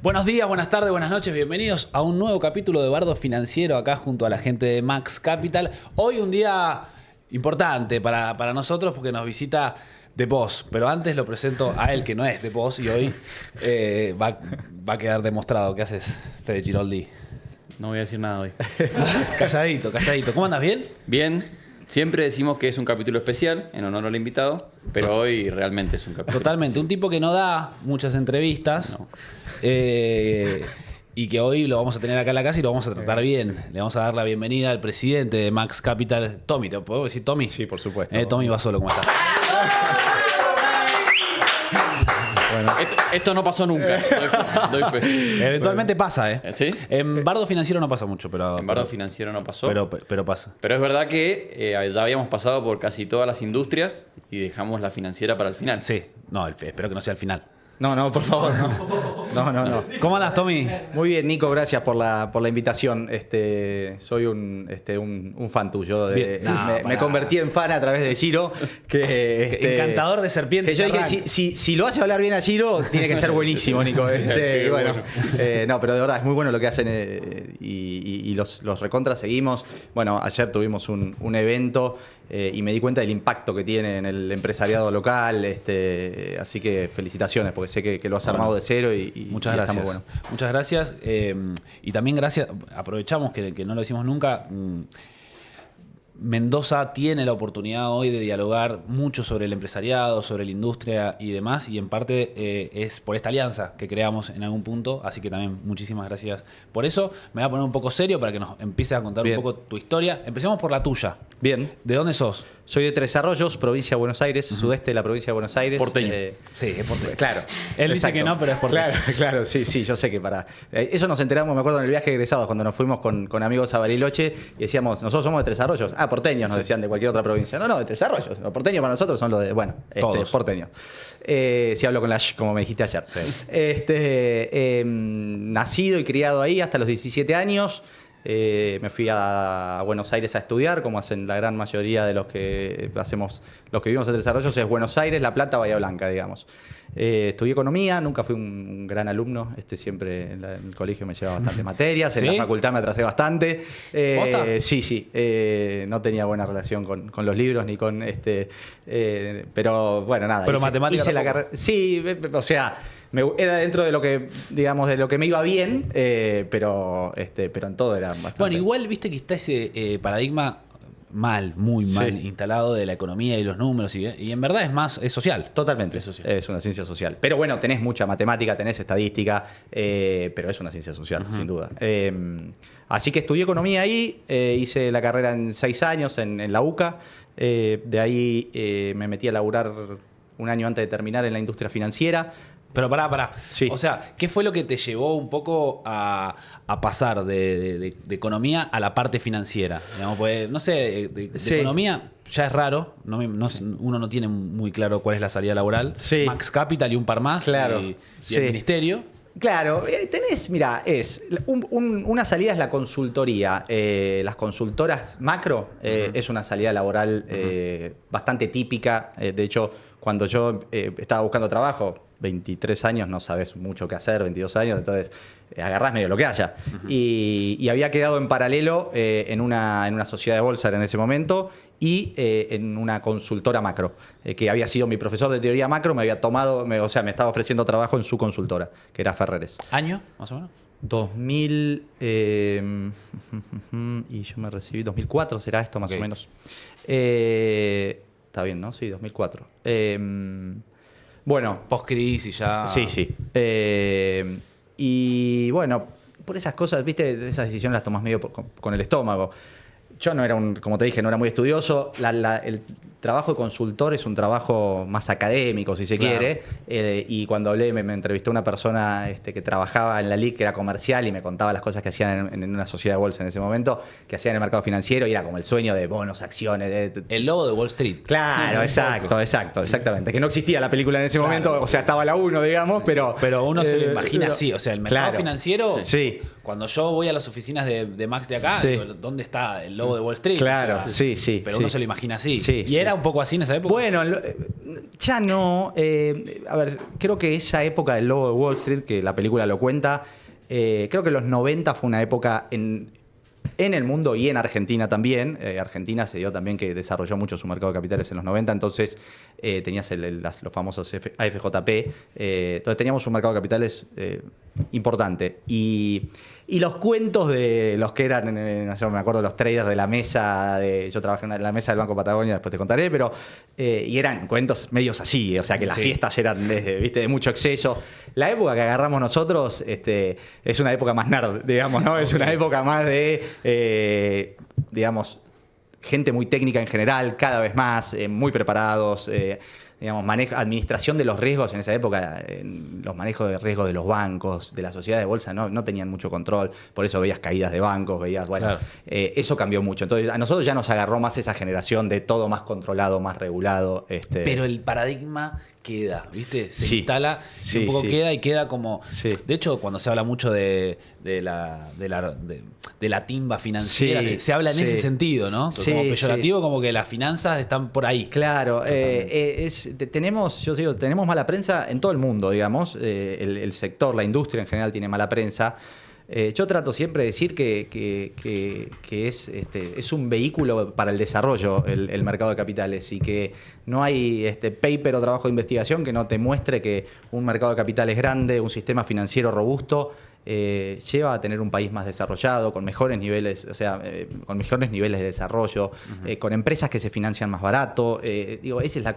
Buenos días, buenas tardes, buenas noches, bienvenidos a un nuevo capítulo de Bardo Financiero acá junto a la gente de Max Capital. Hoy un día importante para nosotros porque nos visita De Pos, pero antes lo presento a él que no es De Pos y hoy va a quedar demostrado. ¿Qué haces, Fede Giroldi? No voy a decir nada hoy. Calladito, calladito. ¿Cómo andas? ¿Bien? Bien. Siempre decimos que es un capítulo especial en honor al invitado, pero hoy realmente es un capítulo Totalmente. especial. Un tipo que no da muchas entrevistas. No. Y que hoy lo vamos a tener acá en la casa y lo vamos a tratar bien. Le vamos a dar la bienvenida al presidente de Max Capital, Tommy. ¿Te puedo decir Tommy? Sí, por supuesto. Tommy Basolo, ¿cómo estás? Bueno, Esto no pasó nunca. Doy fe. Eventualmente pasa, ¿eh? ¿Sí? En Bardo Financiero no pasa mucho, pero... En Bardo Financiero no pasó. Pero pasa. Pero es verdad que ya habíamos pasado por casi todas las industrias y dejamos la financiera para el final. Sí. No, espero que no sea el final. no, por favor, no. ¿Cómo andas, Tommy? Muy bien, Nico, gracias por la invitación. Soy un fan tuyo. Bien. Me convertí en fan a través de Giro. Encantador de serpientes. Que yo dije, si lo hace hablar bien a Giro, tiene que ser buenísimo, Nico. Qué Bueno, bueno. no, pero de verdad es muy bueno lo que hacen y los recontra seguimos. Bueno, ayer tuvimos un evento y me di cuenta del impacto que tiene en el empresariado local. Así que felicitaciones, porque sé que lo has armado de cero y Muchas y gracias. está muy bueno. Muchas gracias. Y también gracias, aprovechamos que no lo decimos nunca. Mendoza tiene la oportunidad hoy de dialogar mucho sobre el empresariado, sobre la industria y demás, y en parte es por esta alianza que creamos en algún punto, así que también muchísimas gracias por eso. Me voy a poner un poco serio para que nos empieces a contar Bien. un poco tu historia. Empecemos por la tuya. Bien. ¿De dónde sos? Soy de Tres Arroyos, provincia de Buenos Aires, sudeste de la provincia de Buenos Aires. Porteño. Sí, es porteño. Claro. Él dice que no, pero es porteño. Claro, sí, yo sé que para... eso nos enteramos, me acuerdo, en el viaje egresados, cuando nos fuimos con amigos a Bariloche y decíamos, nosotros somos de Tres Arroyos. Ah, porteños, nos decían de cualquier otra provincia. No, de Tres Arroyos. Los porteños para nosotros son los de, Todos. porteños. Si hablo con la como me dijiste ayer. Sí. Nacido y criado ahí hasta los 17 años. Me fui a Buenos Aires a estudiar, como hacen la gran mayoría de los que hacemos, los que vivimos en Tres Arroyos, es Buenos Aires, La Plata, Bahía Blanca, digamos. Estudié economía, nunca fui un gran alumno, siempre en el colegio me llevaba bastantes materias, en ¿Sí? la facultad me atrasé bastante. ¿Posta? Sí, no tenía buena relación con los libros ni con pero bueno, nada. Pero matemática hice la tampoco. carrera. Sí, o sea, era dentro de lo que, digamos, de lo que me iba bien, pero en todo era bastante. Bueno, igual viste que está ese paradigma muy mal Sí. instalado de la economía y los números y en verdad es social. Totalmente, Es social. es una ciencia social. Pero bueno, tenés mucha matemática, tenés estadística, pero es una ciencia social, sin duda. Así que estudié economía ahí, hice la carrera en 6 años en la UCA. De ahí me metí a laburar un año antes de terminar en la industria financiera. Pero pará. Sí. O sea, ¿qué fue lo que te llevó un poco a pasar de economía a la parte financiera? Digamos, pues, no sé, de Sí. economía ya es raro. Uno no tiene muy claro cuál es la salida laboral. Sí. Max Capital y un par más. Claro. Y Sí. el ministerio. Claro, mira, una salida es la consultoría. Las consultoras macro es una salida laboral bastante típica. De hecho, cuando yo estaba buscando trabajo, 23 años, no sabes mucho qué hacer, 22 años, entonces agarrás medio lo que haya. Y había quedado en paralelo en una sociedad de bolsa en ese momento y en una consultora macro, que había sido mi profesor de teoría macro, me había tomado, me estaba ofreciendo trabajo en su consultora, que era Ferreres. ¿Año, más o menos? 2000, y yo me recibí, 2004 será esto más Ok. o menos. Está bien, ¿no? Sí, 2004. Bueno, Post-crisis ya. sí. Y bueno, por esas cosas, viste, esas decisiones las tomas medio con el estómago. Yo no era como te dije, no era muy estudioso. El trabajo de consultor es un trabajo más académico, si se Claro. quiere. Y cuando hablé, me entrevistó una persona que trabajaba en la LIC, que era comercial, y me contaba las cosas que hacían en una sociedad de bolsa en ese momento, que hacían en el mercado financiero, y era como el sueño de bonos, acciones, El lobo de Wall Street. Claro, exactamente. Que no existía la película en ese Claro. momento, o sea, estaba la 1, digamos, pero Uno se lo imagina pero- así. O sea, el mercado claro. financiero. Sí. Cuando yo voy a las oficinas de Max de acá, Sí. digo, ¿dónde está el logo lobo de Wall Street. Claro, o sea, sí. Pero sí. uno se lo imagina así. Sí, ¿Y sí. era un poco así en esa época? Bueno, ya no. A ver, creo que esa época del lobo de Wall Street, que la película lo cuenta, creo que los 90 fue una época en el mundo y en Argentina también. Argentina se dio también que desarrolló mucho su mercado de capitales en los 90, entonces tenías los famosos AFJP. Entonces teníamos un mercado de capitales importante. Y los cuentos de los que eran, no sé, me acuerdo de los traders de la mesa, yo trabajé en la mesa del Banco Patagonia, después te contaré, pero y eran cuentos medios así, o sea que las fiestas eran ¿viste? De mucho exceso. La época que agarramos nosotros es una época más nerd, digamos, ¿no? Es una época más de, digamos, gente muy técnica en general, cada vez más, muy preparados, digamos, administración de los riesgos en esa época, los manejos de riesgo de los bancos, de la sociedad de bolsa, no tenían mucho control, por eso veías caídas de bancos, bueno, claro. Eso cambió mucho. Entonces, a nosotros ya nos agarró más esa generación de todo más controlado, más regulado. Pero el paradigma queda, ¿viste? Se Sí. instala, y Sí, un poco sí. queda y queda como... Sí. De hecho, cuando se habla mucho de la timba financiera, Sí, se habla en sí. ese sentido, ¿no? Sí, Como peyorativo, como que las finanzas están por ahí. Claro, tenemos mala prensa en todo el mundo, digamos. El sector, la industria en general tiene mala prensa. Yo trato siempre de decir que es un vehículo para el desarrollo el mercado de capitales y que no hay paper o trabajo de investigación que no te muestre que un mercado de capitales grande, un sistema financiero robusto, lleva a tener un país más desarrollado, con mejores niveles, con mejores niveles de desarrollo, con empresas que se financian más barato. Esa es la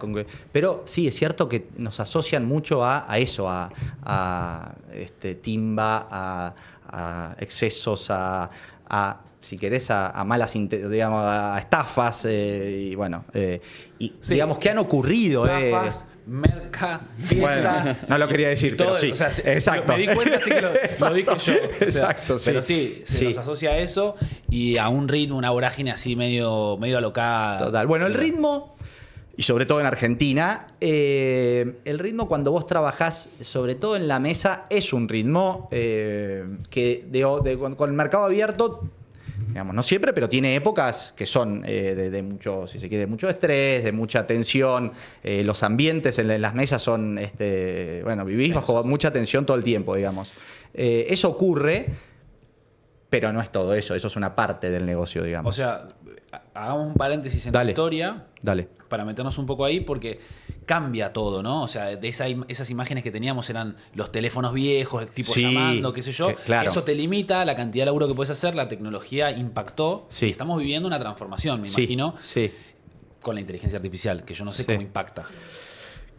pero sí, es cierto que nos asocian mucho a eso, a timba, a excesos, si querés, a malas, digamos, a estafas, y bueno, Sí. digamos que han ocurrido. Estafas, merca, fiesta. Bueno, no lo quería decir, todo, pero sí. o sea, exacto. Me di cuenta, así que lo dije yo. O sea, Exacto, sí. Pero sí, se nos asocia a eso y a un ritmo, una vorágine así medio alocada. Total. Bueno, el ritmo, y sobre todo en Argentina, el ritmo cuando vos trabajás, sobre todo en la mesa, es un ritmo con el mercado abierto, digamos, no siempre, pero tiene épocas que son de mucho, si se quiere, mucho estrés, de mucha tensión. Los ambientes en las mesas son, vivís bajo mucha tensión todo el tiempo, digamos. Eso ocurre, pero no es todo eso. Eso es una parte del negocio, digamos. O sea, hagamos un paréntesis en Dale. la historia. Dale. Para meternos un poco ahí, porque cambia todo, ¿no? O sea, de esas imágenes que teníamos eran los teléfonos viejos, el tipo Sí, llamando, qué sé yo. claro. Eso te limita la cantidad de laburo que puedes hacer, la tecnología impactó. Sí. Y estamos viviendo una transformación, me Sí, imagino, sí. con la inteligencia artificial, que yo no sé Sí. cómo impacta.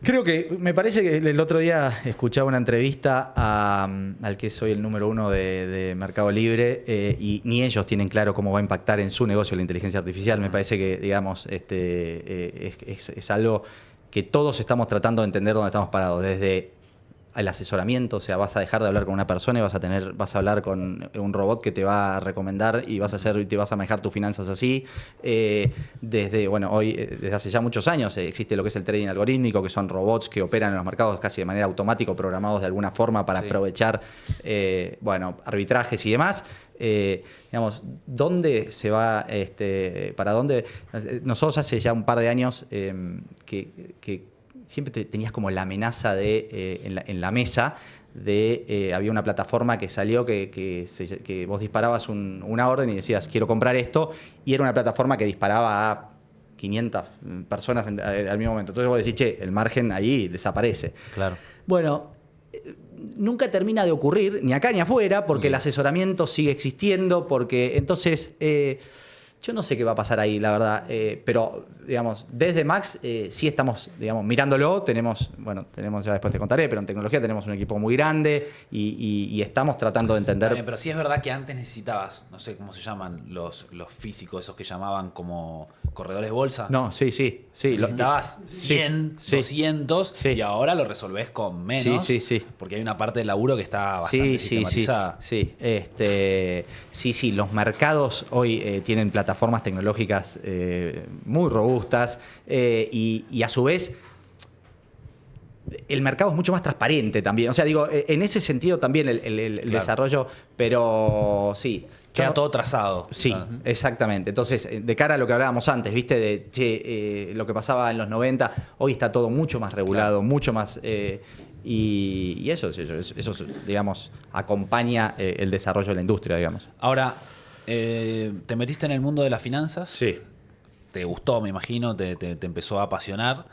Creo que, me parece que el otro día escuchaba una entrevista al que soy el número 1 de Mercado Libre, y ni ellos tienen claro cómo va a impactar en su negocio la inteligencia artificial. Me parece que, digamos, es algo que todos estamos tratando de entender dónde estamos parados, desde el asesoramiento, o sea, vas a dejar de hablar con una persona y vas a hablar con un robot que te va a recomendar y te vas a manejar tus finanzas así. Desde hace ya muchos años existe lo que es el trading algorítmico, que son robots que operan en los mercados casi de manera automática, programados de alguna forma para aprovechar arbitrajes y demás. Digamos, ¿dónde se va? ¿Para dónde? Nosotros hace ya un par de años que siempre tenías como la amenaza en la mesa había una plataforma que salió que vos disparabas una orden y decías quiero comprar esto, y era una plataforma que disparaba a 500 personas al mismo momento. Entonces vos decís, che, el margen ahí desaparece. Claro. Bueno, nunca termina de ocurrir, ni acá ni afuera, porque el asesoramiento sigue existiendo, porque entonces... yo no sé qué va a pasar ahí, la verdad, pero, digamos, desde Max sí estamos, digamos, mirándolo. Tenemos, ya después te contaré, pero en tecnología tenemos un equipo muy grande y estamos tratando de entender... Pero sí es verdad que antes necesitabas, no sé cómo se llaman los físicos, esos que llamaban como corredores de bolsa. No, sí. Necesitabas 100, sí, 200 sí. Y ahora lo resolvés con menos. Sí. Porque hay una parte del laburo que está bastante sistematizada. Sí, los mercados hoy tienen plataformas tecnológicas muy robustas, y a su vez el mercado es mucho más transparente también. O sea, digo, en ese sentido también el Claro. desarrollo, pero sí. Queda Yo- todo trazado. Sí, Ah. exactamente. Entonces, de cara a lo que hablábamos antes, ¿viste? De lo que pasaba en los 90, hoy está todo mucho más regulado, Claro. mucho más. Y eso, digamos, acompaña el desarrollo de la industria, digamos. Ahora, te metiste en el mundo de las finanzas. Sí. Te gustó, me imagino, te empezó a apasionar.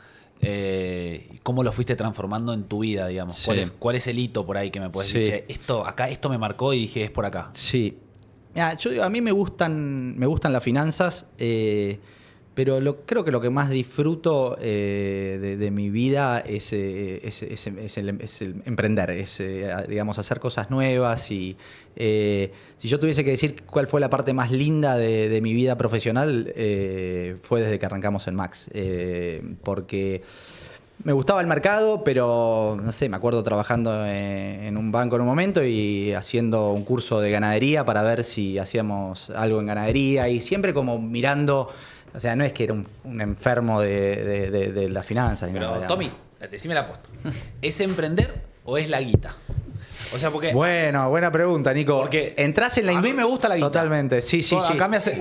¿Cómo lo fuiste transformando en tu vida, digamos? Sí. ¿Cuál es el hito por ahí que me puedes Sí. decir? Che, esto me marcó y dije, es por acá. Sí. Mirá, a mí me gustan las finanzas, pero creo que lo que más disfruto de mi vida es el emprender, digamos, hacer cosas nuevas. Y si yo tuviese que decir cuál fue la parte más linda de mi vida profesional, fue desde que arrancamos en Max. Porque me gustaba el mercado, pero no sé, me acuerdo trabajando en un banco en un momento y haciendo un curso de ganadería para ver si hacíamos algo en ganadería y siempre como mirando, o sea, no es que era un enfermo de las finanzas. ni Pero, nada, Tommy, decime la aposta. ¿Es emprender o es la guita? O sea, porque Bueno, buena pregunta, Nico. Porque entras en la a mí me gusta la guita. Totalmente, sí.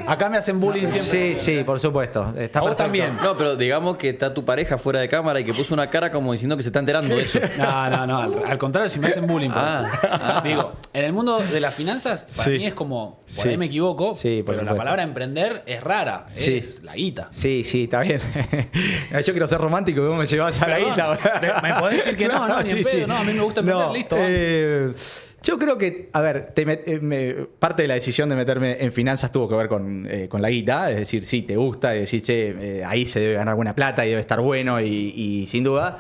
acá me hacen bullying siempre. Sí, por supuesto. Está A vos perfecto. también. No, pero digamos que está tu pareja fuera de cámara y que puso una cara como diciendo que se está enterando de eso. No, al contrario, si me hacen bullying. Ah. Digo, en el mundo de las finanzas, para Sí. mí es como, por Sí. ahí me equivoco, Sí, por pero la supuesto. palabra emprender es rara, Sí. es la guita. Sí, está bien. Yo quiero ser romántico y vos me llevas a la Perdón, guita. me podés decir que no, ni en pedo, no, a mí me gusta emprender, listo, vamos. Yo creo que, a ver, parte de la decisión de meterme en finanzas tuvo que ver con la guita, es decir, sí, te gusta, y decís, che, ahí se debe ganar buena plata y debe estar bueno y sin duda.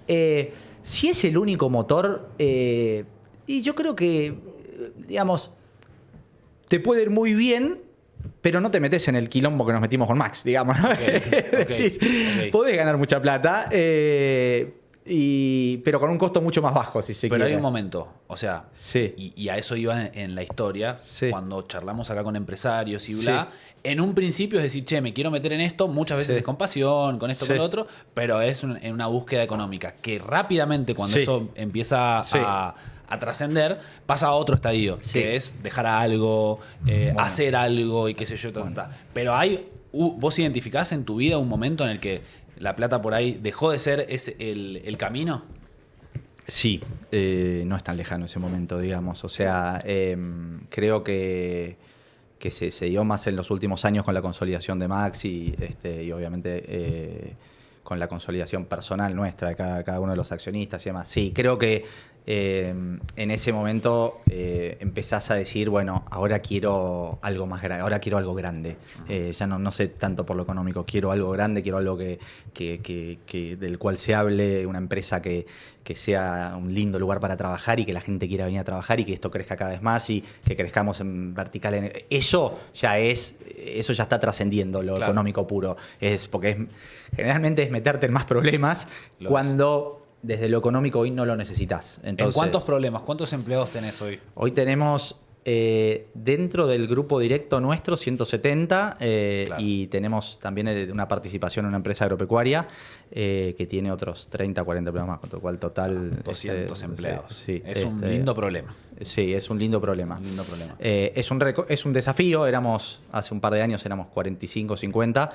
Si es el único motor, y yo creo que, digamos, te puede ir muy bien, pero no te metes en el quilombo que nos metimos con Max, digamos, ¿no? Es decir, podés ganar mucha plata, pero con un costo mucho más bajo, si se Pero quiere. hay un momento, o sea, Sí. y a eso iba en la historia, Sí. cuando charlamos acá con empresarios y bla, en un principio es decir, che, me quiero meter en esto, muchas veces Sí. es con pasión, con esto, Sí. con lo otro, pero es en una búsqueda económica, que rápidamente cuando Sí. eso empieza Sí. a trascender, pasa a otro estadio, Sí. que es dejar algo, hacer algo y qué sé yo. Pero ¿vos identificás en tu vida un momento en el que la plata por ahí dejó de ser el camino? Sí, no es tan lejano ese momento, digamos. O sea, creo que se dio más en los últimos años con la consolidación de Max y obviamente con la consolidación personal nuestra de cada uno de los accionistas y demás. Sí, creo que en ese momento empezás a decir, bueno, ahora quiero algo más grande, ahora quiero algo grande. Ya no sé tanto por lo económico, quiero algo grande, quiero algo del cual se hable, una empresa que sea un lindo lugar para trabajar y que la gente quiera venir a trabajar y que esto crezca cada vez más y que crezcamos en vertical. Eso ya está trascendiendo lo Claro. económico puro. Generalmente es meterte en más problemas cuando desde lo económico hoy no lo necesitas. Entonces, ¿En cuántos problemas? ¿Cuántos empleados tenés hoy? hoy tenemos dentro del grupo directo nuestro 170 Claro. y tenemos también una participación en una empresa agropecuaria que tiene otros 30, 40 empleados más, con lo cual total... 200 empleados. Sí, Es un lindo problema. Sí, es un lindo problema. Un lindo problema. Es un desafío, hace un par de años éramos 45, 50,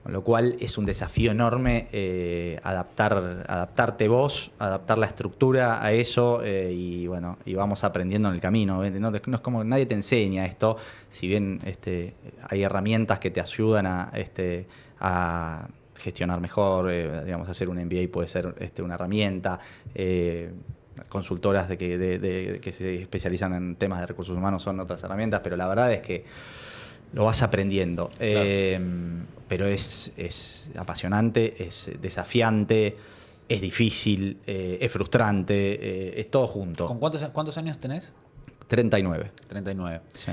con lo cual es un desafío enorme adaptarte vos, adaptar la estructura a eso y vamos aprendiendo en el camino. No es como nadie te enseña esto, si bien hay herramientas que te ayudan a gestionar mejor, digamos, hacer un MBA puede ser una herramienta. Consultoras que se especializan en temas de recursos humanos son otras herramientas, pero la verdad es que lo vas aprendiendo. Claro. Pero es apasionante, es desafiante, es difícil, es frustrante, es todo junto. ¿Con cuántos años tenés? 39. 39. Sí.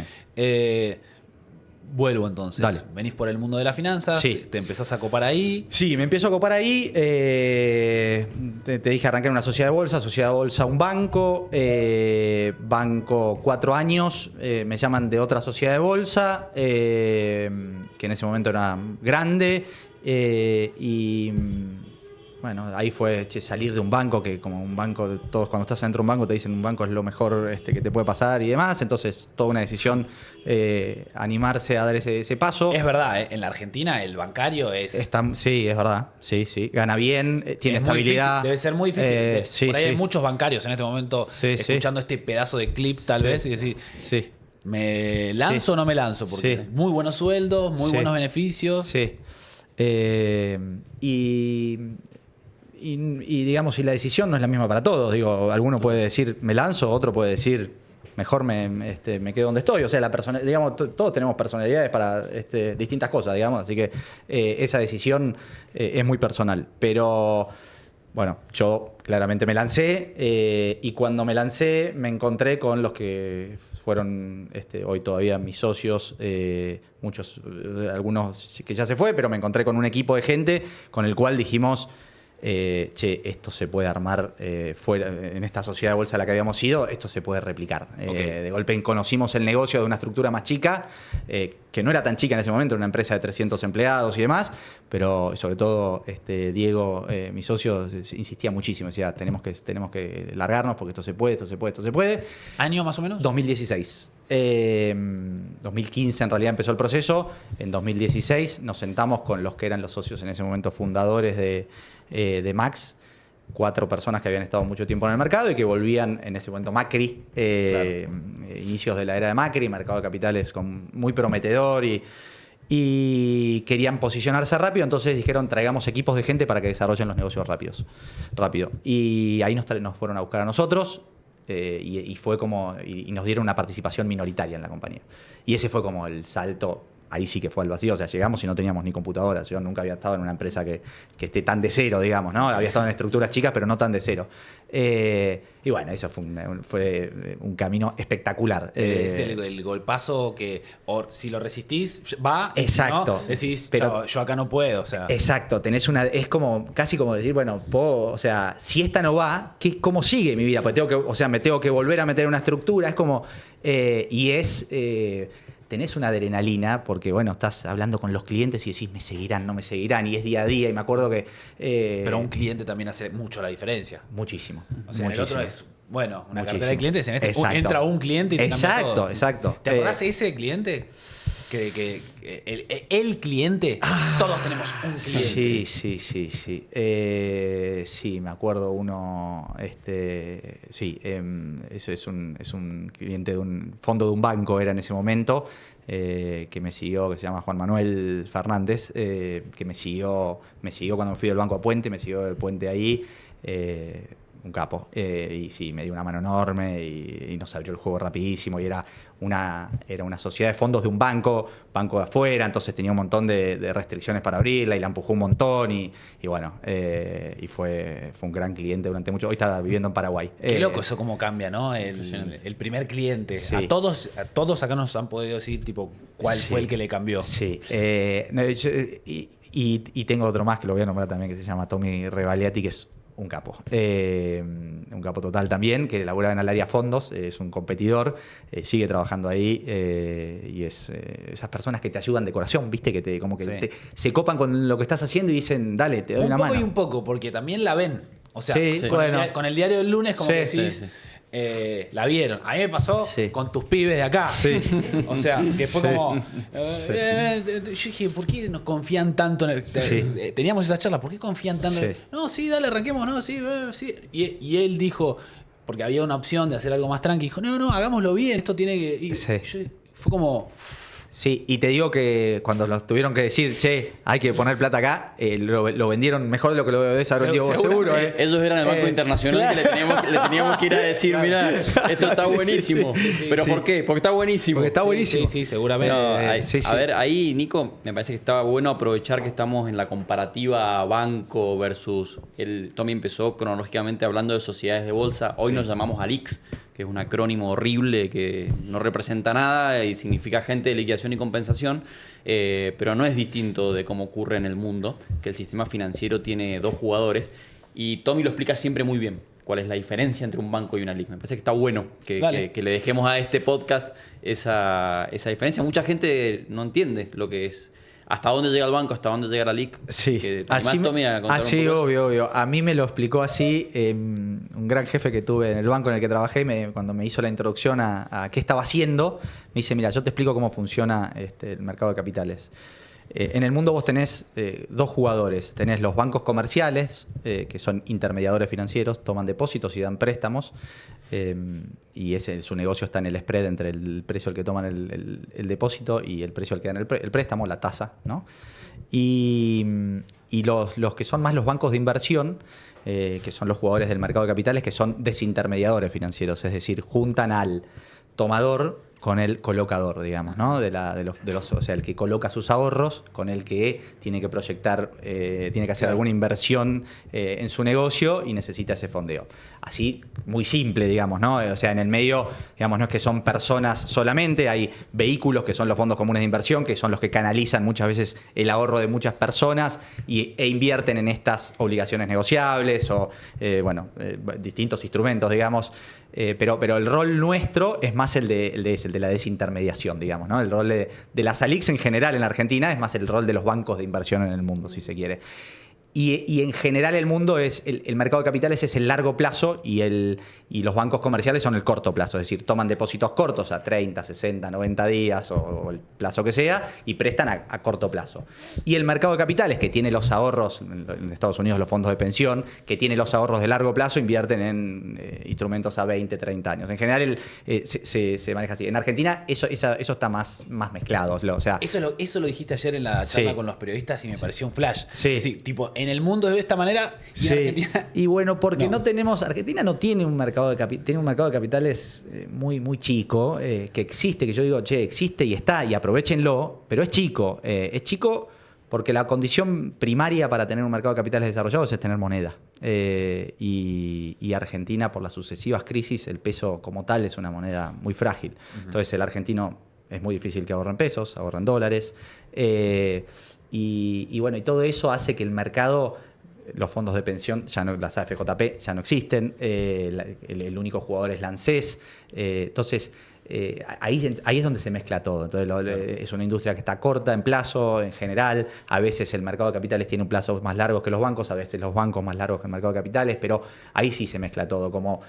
Vuelvo entonces. Dale. Venís por el mundo de las finanzas, Sí. te empezás a copar ahí. Sí, me empiezo a copar ahí. Te dije, arranqué en una sociedad de bolsa un banco. Banco 4 años. Me llaman de otra sociedad de bolsa, que en ese momento era grande. bueno, ahí fue salir de un banco, que como un banco, todos cuando estás dentro de un banco te dicen un banco es lo mejor que te puede pasar y demás, entonces toda una decisión animarse a dar ese paso. Es verdad, en la Argentina el bancario Sí, es verdad, sí, gana bien, tiene es muy estabilidad. difícil, debe ser muy difícil. Sí, por ahí sí. hay muchos bancarios en este momento escuchando este pedazo de clip tal Sí. vez y decir, Sí. ¿me lanzo o no me lanzo? Porque Sí. muy buenos sueldos, muy buenos beneficios. Sí. Y digamos, y la decisión no es la misma para todos. Digo, alguno puede decir me lanzo, otro puede decir mejor me quedo donde estoy. O sea, digamos, todos tenemos personalidades para distintas cosas, digamos. Así que esa decisión es muy personal. Pero bueno, yo claramente me lancé y cuando me lancé me encontré con los que fueron hoy todavía mis socios, muchos, algunos que ya se fue, pero me encontré con un equipo de gente con el cual dijimos, esto se puede armar fuera, en esta sociedad de bolsa a la que habíamos ido, esto se puede replicar. De golpe conocimos el negocio de una estructura más chica, que no era tan chica en ese momento, era una empresa de 300 empleados y demás, pero sobre todo Diego, mi socio, insistía muchísimo, decía, tenemos que largarnos porque esto se puede. ¿Año más o menos? 2016. 2015 en realidad empezó el proceso. En 2016 nos sentamos con los que eran los socios en ese momento fundadores de Max, 4 personas que habían estado mucho tiempo en el mercado y que volvían en ese momento Macri, inicios de la era de Macri, mercado de capitales muy prometedor y querían posicionarse rápido, entonces dijeron traigamos equipos de gente para que desarrollen los negocios rápido. Y ahí nos fueron a buscar a nosotros. Y fue como y nos dieron una participación minoritaria en la compañía y ese fue como el salto, ahí sí que fue al vacío, o sea, llegamos y no teníamos ni computadoras, yo nunca había estado en una empresa que esté tan de cero, digamos, ¿no? Había estado en estructuras chicas pero no tan de cero, y bueno, eso fue un camino espectacular. Es el golpazo que si lo resistís va, exacto, si no, decís pero yo acá no puedo, o sea. Exacto, es como casi como decir, bueno, o sea, si esta no va, ¿cómo sigue mi vida? Pues me tengo que volver a meter en una estructura, es como tenés una adrenalina porque, bueno, estás hablando con los clientes y decís, me seguirán, no me seguirán, y es día a día, y me acuerdo que... pero un cliente también hace mucho la diferencia. Muchísimo. O sea, en el otro es, bueno, una cartera de clientes, en entra un cliente y te cambia todo. Exacto. ¿Te acordás de ese cliente? Que el cliente, todos tenemos un cliente. Sí, me acuerdo uno, eso es un cliente de un fondo de un banco, era en ese momento, que me siguió, que se llama Juan Manuel Fernández, que me siguió cuando me fui del banco a Puente, me siguió del Puente ahí, un capo. Y sí, me dio una mano enorme y nos abrió el juego rapidísimo. Y era una sociedad de fondos de un banco de afuera, entonces tenía un montón de restricciones para abrirla y la empujó un montón. Y bueno, y fue un gran cliente durante mucho. Hoy está viviendo en Paraguay. Qué loco eso cómo cambia, ¿no? El primer cliente. Sí. A todos acá nos han podido decir, tipo, cuál fue el que le cambió. Sí. Y tengo otro más que lo voy a nombrar también, que se llama Tommy Revaliati, que es un capo. Un capo total también, que laburaba en el área fondos, es un competidor, sigue trabajando ahí y es esas personas que te ayudan de corazón, ¿viste? Que se copan con lo que estás haciendo y dicen, dale, te doy una mano. Un poco y un poco, porque también la ven. O sea, Sí, con el diario del lunes, como decís, la vieron. A mí me pasó con tus pibes de acá. Sí. O sea, que fue como... yo dije, ¿por qué nos confían tanto? Teníamos esa charla, ¿por qué confían tanto? Sí. No, sí, dale, arranquemos, no, sí. Y él dijo, porque había una opción de hacer algo más tranqui, dijo, no, hagámoslo bien, esto tiene que... Fue como... Sí, y te digo que cuando nos tuvieron que decir, hay que poner plata acá, lo vendieron mejor de lo que lo debes haber vendido vos, seguro. Ellos eran el Banco Internacional, claro. que le teníamos que ir a decir, mira, esto está buenísimo. ¿Pero por qué? Porque está buenísimo. Porque está buenísimo. Sí, seguramente. A ver, ahí, Nico, me parece que estaba bueno aprovechar que estamos en la comparativa banco versus... Tommy empezó cronológicamente hablando de sociedades de bolsa. Hoy nos llamamos ALIX, que es un acrónimo horrible que no representa nada y significa agente de liquidación y compensación, pero no es distinto de cómo ocurre en el mundo, que el sistema financiero tiene 2 jugadores, y Tommy lo explica siempre muy bien, cuál es la diferencia entre un banco y una LIC. Me parece que está bueno que le dejemos a este podcast esa diferencia. Mucha gente no entiende lo que es ¿Hasta dónde llega el banco? ¿Hasta dónde llega la LIC? Sí, ¿Te animás, Tommy, a contar un poco obvio, obvio. A mí me lo explicó así un gran jefe que tuve en el banco en el que trabajé, cuando me hizo la introducción a qué estaba haciendo, me dice, mira, yo te explico cómo funciona el mercado de capitales. En el mundo vos tenés dos jugadores. Tenés los bancos comerciales, que son intermediadores financieros, toman depósitos y dan préstamos. Y su negocio está en el spread entre el precio al que toman el depósito y el precio al que dan el préstamo, la tasa, ¿no? Y los que son más los bancos de inversión, que son los jugadores del mercado de capitales, que son desintermediadores financieros, es decir, juntan al tomador con el colocador, digamos, ¿no? O sea, el que coloca sus ahorros con el que tiene que proyectar, tiene que hacer alguna inversión en su negocio y necesita ese fondeo. Así, muy simple, digamos, ¿no? O sea, en el medio, digamos, no es que son personas solamente, hay vehículos que son los fondos comunes de inversión, que son los que canalizan muchas veces el ahorro de muchas personas e invierten en estas obligaciones negociables o, distintos instrumentos, digamos. Pero el rol nuestro es más el de la desintermediación, digamos, ¿no? El rol de las ALICs en general en la Argentina es más el rol de los bancos de inversión en el mundo, si se quiere. Y en general el mundo el mercado de capitales es el largo plazo y los bancos comerciales son el corto plazo, es decir, toman depósitos cortos a 30, 60, 90 días o el plazo que sea y prestan a corto plazo. Y el mercado de capitales, que tiene los ahorros, en Estados Unidos los fondos de pensión, que tiene los ahorros de largo plazo, invierten en instrumentos a 20, 30 años. En general se maneja así. En Argentina eso está más mezclado. O sea, Eso lo dijiste ayer en la charla con los periodistas y me pareció un flash. Sí. Sí, tipo, en el mundo es de esta manera y en Argentina... Y bueno, porque Argentina no tiene un mercado de tiene un mercado de capitales muy, muy chico, que existe, que yo digo, existe y está, y aprovechenlo, pero es chico. Es chico porque la condición primaria para tener un mercado de capitales desarrollados es tener moneda. Y Argentina, por las sucesivas crisis, el peso como tal es una moneda muy frágil. Entonces el argentino es muy difícil que ahorre en pesos, ahorra en dólares. Y todo eso hace que el mercado, los fondos de pensión, las AFJP ya no existen, el único jugador es la ANSES. Entonces, ahí es donde se mezcla todo. Entonces, es una industria que está corta en plazo en general. A veces el mercado de capitales tiene un plazo más largo que los bancos, a veces los bancos más largos que el mercado de capitales, pero ahí sí se mezcla todo. Como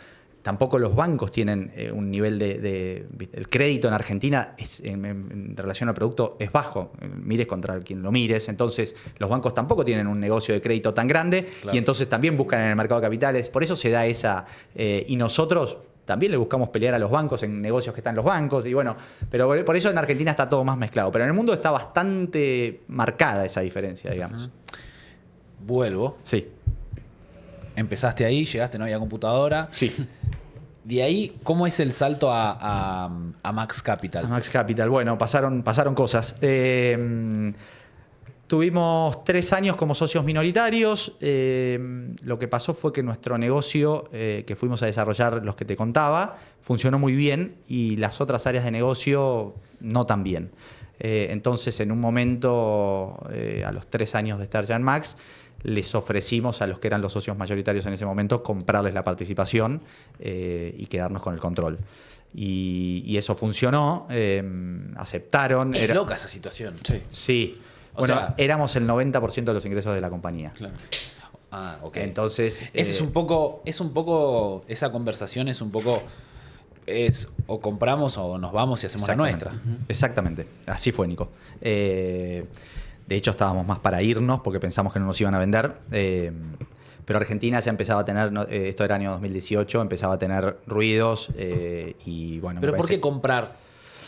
tampoco los bancos tienen un nivel el crédito en Argentina en relación al producto es bajo, mires contra quien lo mires, entonces los bancos tampoco tienen un negocio de crédito tan grande, claro. Y entonces también buscan en el mercado de capitales, por eso se da y nosotros también le buscamos pelear a los bancos en negocios que están los bancos, y bueno, pero por eso en Argentina está todo más mezclado, pero en el mundo está bastante marcada esa diferencia, digamos. Vuelvo. Sí. Empezaste ahí, llegaste, no había computadora. Sí. De ahí, ¿cómo es el salto a Max Capital? A Max Capital, bueno, pasaron cosas. Tuvimos 3 años como socios minoritarios. Lo que pasó fue que nuestro negocio, que fuimos a desarrollar los que te contaba, funcionó muy bien y las otras áreas de negocio no tan bien. Entonces, en un momento, a los 3 años de estar ya en Max, les ofrecimos a los que eran los socios mayoritarios en ese momento comprarles la participación y quedarnos con el control. Y eso funcionó, aceptaron. Es loca esa situación. Sí. Éramos el 90% de los ingresos de la compañía. Claro. Ah, ok. Entonces... es un poco, esa conversación es un poco... o compramos o nos vamos y hacemos la nuestra. Exactamente. Así fue, Nico. De hecho, estábamos más para irnos porque pensamos que no nos iban a vender. Pero Argentina ya empezaba a tener, esto era año 2018, empezaba a tener ruidos y bueno... ¿Pero por qué comprar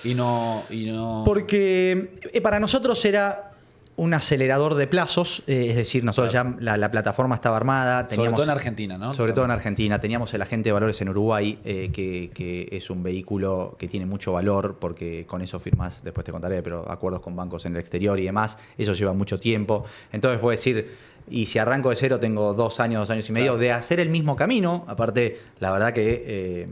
y no...? Porque para nosotros era un acelerador de plazos, es decir, nosotros ya la plataforma estaba armada. Sobre todo en Argentina, ¿no? Sobre todo en Argentina. Teníamos el agente de valores en Uruguay, que es un vehículo que tiene mucho valor, porque con eso firmás, después te contaré, pero acuerdos con bancos en el exterior y demás, eso lleva mucho tiempo. Entonces fue decir, y si arranco de cero tengo 2 años, 2 años y medio de hacer el mismo camino. Aparte, la verdad que...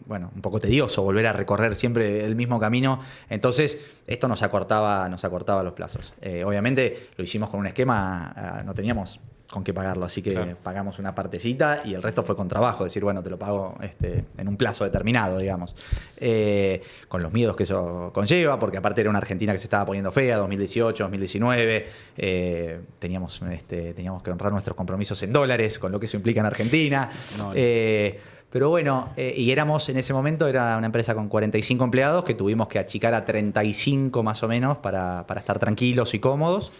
un poco tedioso volver a recorrer siempre el mismo camino. Entonces, esto nos acortaba los plazos. Obviamente, lo hicimos con un esquema, no teníamos con qué pagarlo, así que Claro. pagamos una partecita y el resto fue con trabajo, es decir, bueno, te lo pago en un plazo determinado, digamos. Con los miedos que eso conlleva, porque aparte era una Argentina que se estaba poniendo fea, 2018, 2019, teníamos que honrar nuestros compromisos en dólares, con lo que eso implica en Argentina. No. Pero bueno, y éramos en ese momento, era una empresa con 45 empleados que tuvimos que achicar a 35 más o menos para estar tranquilos y cómodos.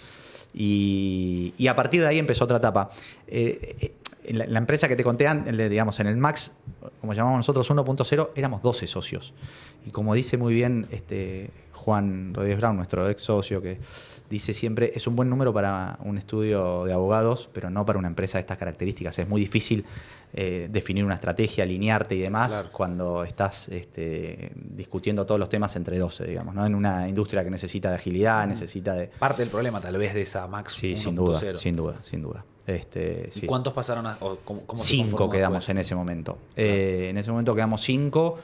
Y a partir de ahí empezó otra etapa. En la empresa que te conté antes, digamos, en el Max, como llamamos nosotros 1.0, éramos 12 socios. Y como dice muy bien Juan Rodríguez Brown, nuestro ex socio, que dice siempre, es un buen número para un estudio de abogados, pero no para una empresa de estas características. Es muy difícil definir una estrategia, alinearte y demás, Claro. cuando estás discutiendo todos los temas entre 12, digamos, ¿no? En una industria que necesita de agilidad, necesita de... Parte del problema tal vez de esa Max Sí, 1.0. sin duda. ¿Y Sí. cuántos pasaron a, o cómo se 5 conformó quedamos después? en ese momento. Claro. En ese momento quedamos 5.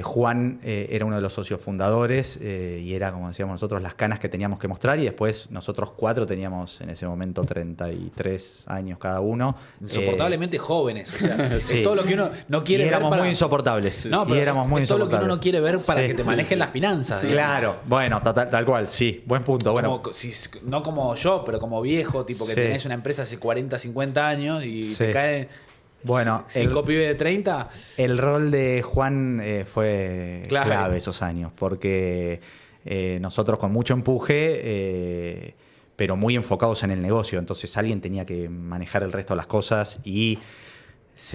Juan era uno de los socios fundadores y era, como decíamos nosotros, las canas que teníamos que mostrar, y después nosotros 4 teníamos en ese momento 33 años cada uno. Insoportablemente jóvenes, o sea, Sí. es todo lo que uno no quiere y ver éramos para... muy insoportables. No, pero y éramos muy es todo lo que uno no quiere ver para Sí, que te sí, manejen sí. las finanzas. digamos. Claro, bueno, tal cual, sí, buen punto. Bueno, No como yo, pero como viejo, tipo que Sí. tenés una empresa hace 40, 50 años y Sí. te caen Bueno, 5 pibes de 30. el rol de Juan fue Clave. clave esos años, porque nosotros con mucho empuje, pero muy enfocados en el negocio, entonces alguien tenía que manejar el resto de las cosas y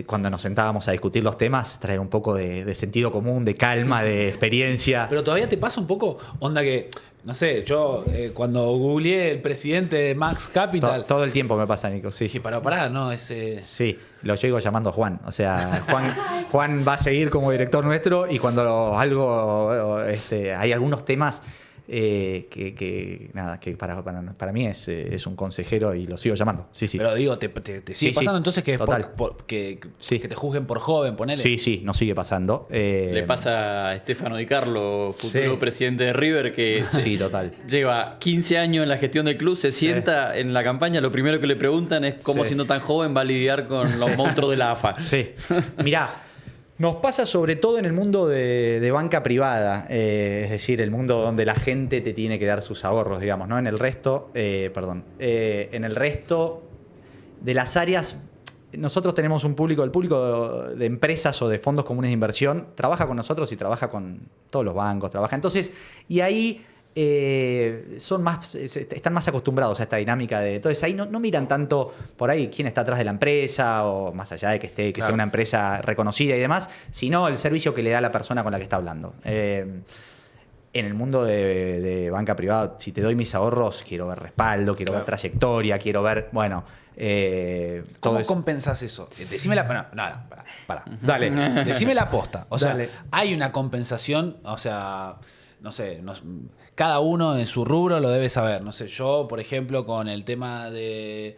cuando nos sentábamos a discutir los temas, traer un poco de sentido común, de calma, de experiencia. Pero todavía te pasa un poco, onda que, no sé, yo cuando googleé el presidente de Max Capital, Todo el tiempo me pasa, Nico, sí. dije, pará, no, ese... Sí, lo llego llamando Juan. O sea, Juan va a seguir como director nuestro y cuando hay algunos temas que para mí es un consejero y lo sigo llamando. Sí, sí. Pero digo, te sigue Sí, pasando sí, entonces que, total. Sí. que te juzguen por joven, ponele. Sí, nos sigue pasando. Le pasa a Stefano Di Carlo, futuro Sí. presidente de River, que Sí, total. lleva 15 años en la gestión del club, se sienta en la campaña, lo primero que le preguntan es cómo Sí. siendo tan joven va a lidiar con los monstruos de la AFA. Sí. Mirá, nos pasa sobre todo en el mundo de banca privada, es decir, el mundo donde la gente te tiene que dar sus ahorros, digamos, ¿no? En el resto, en el resto de las áreas, nosotros tenemos un público, el público de empresas o de fondos comunes de inversión, trabaja con nosotros y trabaja con todos los bancos, entonces, y ahí están más acostumbrados a esta dinámica de. Entonces ahí no miran tanto por ahí quién está atrás de la empresa, o más allá de que Claro. sea una empresa reconocida y demás, sino el servicio que le da la persona con la que está hablando. En el mundo de banca privada, si te doy mis ahorros, quiero ver respaldo, quiero ver trayectoria, quiero ver, todo ¿Cómo eso. compensás eso? Decime la... Pará. Dale. Decime la posta. O sea, Dale. hay una compensación, o sea, no sé, cada uno en su rubro lo debe saber. No sé, yo, por ejemplo, con el tema del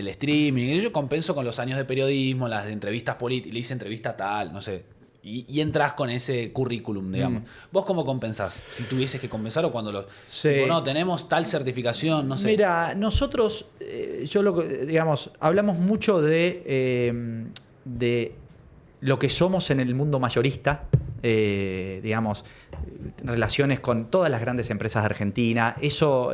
streaming, yo compenso con los años de periodismo, las de entrevistas políticas, le hice entrevista tal, no sé. Y entras con ese currículum, digamos. ¿Vos cómo compensás? Si tuvieses que compensar o cuando los... Sí. Tipo, no, tenemos tal certificación, no sé. Mira, nosotros, digamos, hablamos mucho de lo que somos en el mundo mayorista, digamos, relaciones con todas las grandes empresas de Argentina. Eso,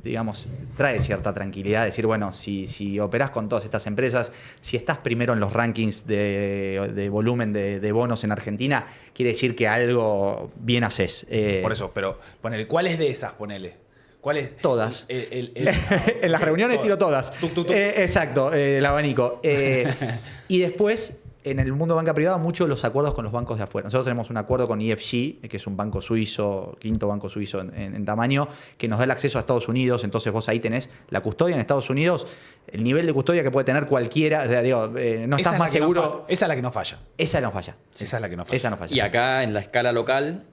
digamos, trae cierta tranquilidad. Decir, bueno, si operás con todas estas empresas, si estás primero en los rankings de volumen de bonos en Argentina, quiere decir que algo bien haces. Por eso, pero ponele, ¿cuáles de esas, ponele? ¿Cuáles? Todas. En las reuniones tiro todas. Tuc, tuc, tuc. Exacto, el abanico. Y después, en el mundo de banca privada, muchos los acuerdos con los bancos de afuera. Nosotros tenemos un acuerdo con EFG, que es un banco suizo, quinto banco suizo en tamaño, que nos da el acceso a Estados Unidos. Entonces vos ahí tenés la custodia en Estados Unidos, el nivel de custodia que puede tener cualquiera. O sea, digo, no estás más seguro. Esa es la que no falla. Esa no falla. Sí. Esa es la que no falla. Esa no falla. Y acá en la escala local,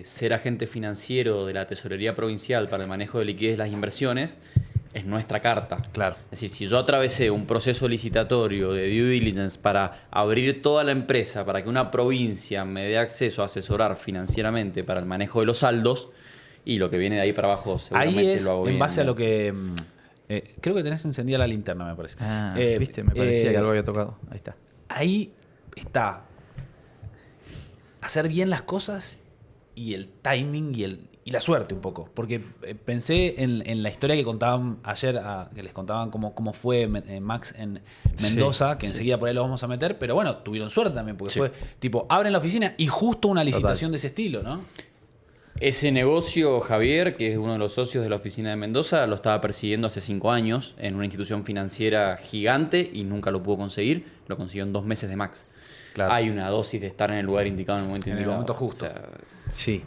ser agente financiero de la Tesorería Provincial para el manejo de liquidez de las inversiones es nuestra carta. Claro. Es decir, si yo atravesé un proceso licitatorio de due diligence para abrir toda la empresa, para que una provincia me dé acceso a asesorar financieramente para el manejo de los saldos, y lo que viene de ahí para abajo seguramente Ahí es lo hago en bien, base a ¿no? lo que Creo que tenés encendida la linterna, me parece. Viste, me parecía que algo había tocado. Ahí está. Ahí está hacer bien las cosas y el timing y la suerte un poco. Porque pensé en la historia que contaban ayer, que les contaban cómo fue Max en Mendoza, que enseguida por ahí lo vamos a meter, pero bueno, tuvieron suerte también, porque fue tipo, abren la oficina y justo una licitación de ese estilo, ¿no? Ese negocio, Javier, que es uno de los socios de la oficina de Mendoza, lo estaba persiguiendo hace 5 años en una institución financiera gigante y nunca lo pudo conseguir. Lo consiguió en 2 meses de Max. Claro. Hay una dosis de estar en el lugar indicado en el momento indicado. En el momento justo. O sea, Sí.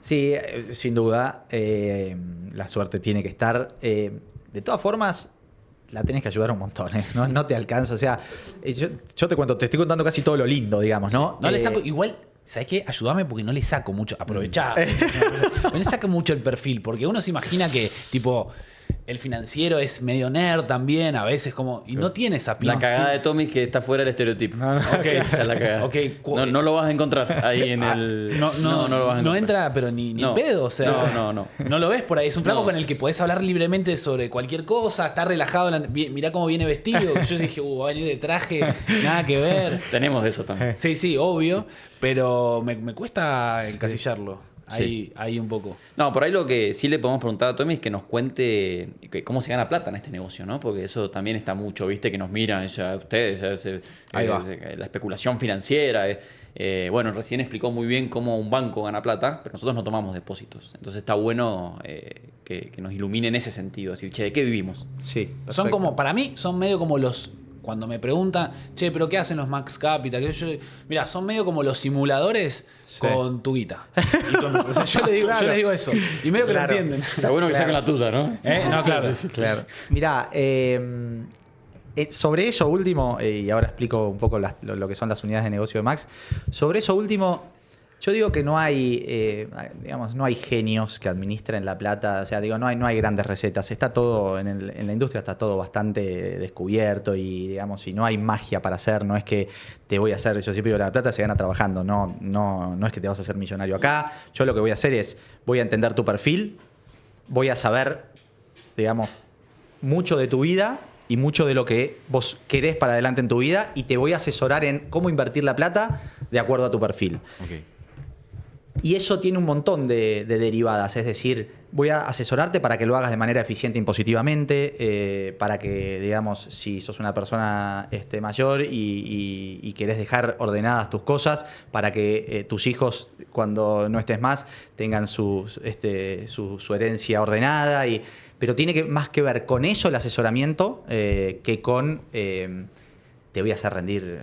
Sí, sin duda, la suerte tiene que estar. De todas formas, la tenés que ayudar un montón, ¿eh? No te alcanza. O sea, yo te cuento, te estoy contando casi todo lo lindo, digamos, ¿no? No le saco, igual, ¿sabes qué? Ayúdame porque no le saco mucho. Aprovechá. No le saco mucho el perfil, porque uno se imagina que, tipo, el financiero es medio nerd también, a veces como. Y no tiene esa la cagada de Tommy es que está fuera del estereotipo. Okay. Esa es la cagada. Okay. No lo vas a encontrar ahí en el. No lo vas a encontrar. No entra, pero ni No. pedo, o sea. No. No lo ves por ahí. Es un flaco No. con el que podés hablar libremente sobre cualquier cosa, está relajado. Mirá cómo viene vestido. Yo dije, va a venir de traje, nada que ver. Tenemos de eso también. Sí, obvio, pero me cuesta encasillarlo. Ahí un poco. No, por ahí lo que sí le podemos preguntar a Tommy es que nos cuente cómo se gana plata en este negocio, ¿no? Porque eso también está mucho, ¿viste? Que nos miran ya ustedes, Ahí va. la especulación financiera. Bueno, recién explicó muy bien cómo un banco gana plata, pero nosotros no tomamos depósitos. Entonces está bueno que nos ilumine en ese sentido. Decir, che, ¿de qué vivimos? Sí. Son como, para mí, son medio como los. Cuando me preguntan, che, ¿pero qué hacen los Max Capital? Mirá, son medio como los simuladores con tu guita. O sea, yo les digo eso. Y medio que lo entienden. Está bueno que saquen la tuya, ¿no? No, claro. Claro. Mirá, sobre eso último, y ahora explico un poco lo que son las unidades de negocio de Max, sobre eso último, yo digo que no hay, no hay genios que administren la plata, o sea, digo, no hay grandes recetas, está todo, en la industria está todo bastante descubierto y no hay magia para hacer, no es que te voy a hacer, yo siempre digo, la plata se gana trabajando, no es que te vas a hacer millonario acá, yo lo que voy a hacer es, voy a entender tu perfil, voy a saber, mucho de tu vida y mucho de lo que vos querés para adelante en tu vida y te voy a asesorar en cómo invertir la plata de acuerdo a tu perfil. Okay. Y eso tiene un montón de derivadas, es decir, voy a asesorarte para que lo hagas de manera eficiente impositivamente, para que, si sos una persona mayor y querés dejar ordenadas tus cosas, para que tus hijos, cuando no estés más, tengan su herencia ordenada. Pero tiene más que ver con eso el asesoramiento que con... te voy a hacer rendir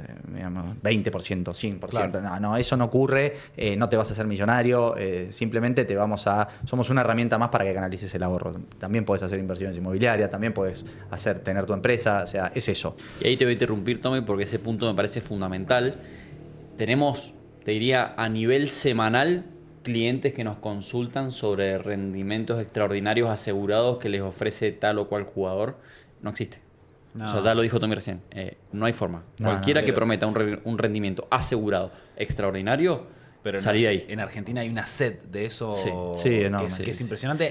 20%, 100%. Claro. No, eso no ocurre, no te vas a hacer millonario, simplemente somos una herramienta más para que canalices el ahorro. También podés hacer inversiones inmobiliarias, también podés tener tu empresa, o sea, es eso. Y ahí te voy a interrumpir, Tommy, porque ese punto me parece fundamental. Tenemos, te diría, a nivel semanal, clientes que nos consultan sobre rendimientos extraordinarios asegurados que les ofrece tal o cual jugador. No existe. No. O sea, ya lo dijo Tommy recién. No hay forma. Cualquiera que prometa un rendimiento asegurado extraordinario, pero salí de ahí. En Argentina hay una sed de eso que es impresionante.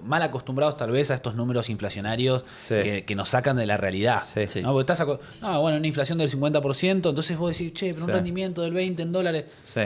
Mal acostumbrados tal vez a estos números inflacionarios que nos sacan de la realidad. Sí. ¿No? Porque una inflación del 50%, entonces vos decís, che, pero un rendimiento del 20% en dólares. Sí.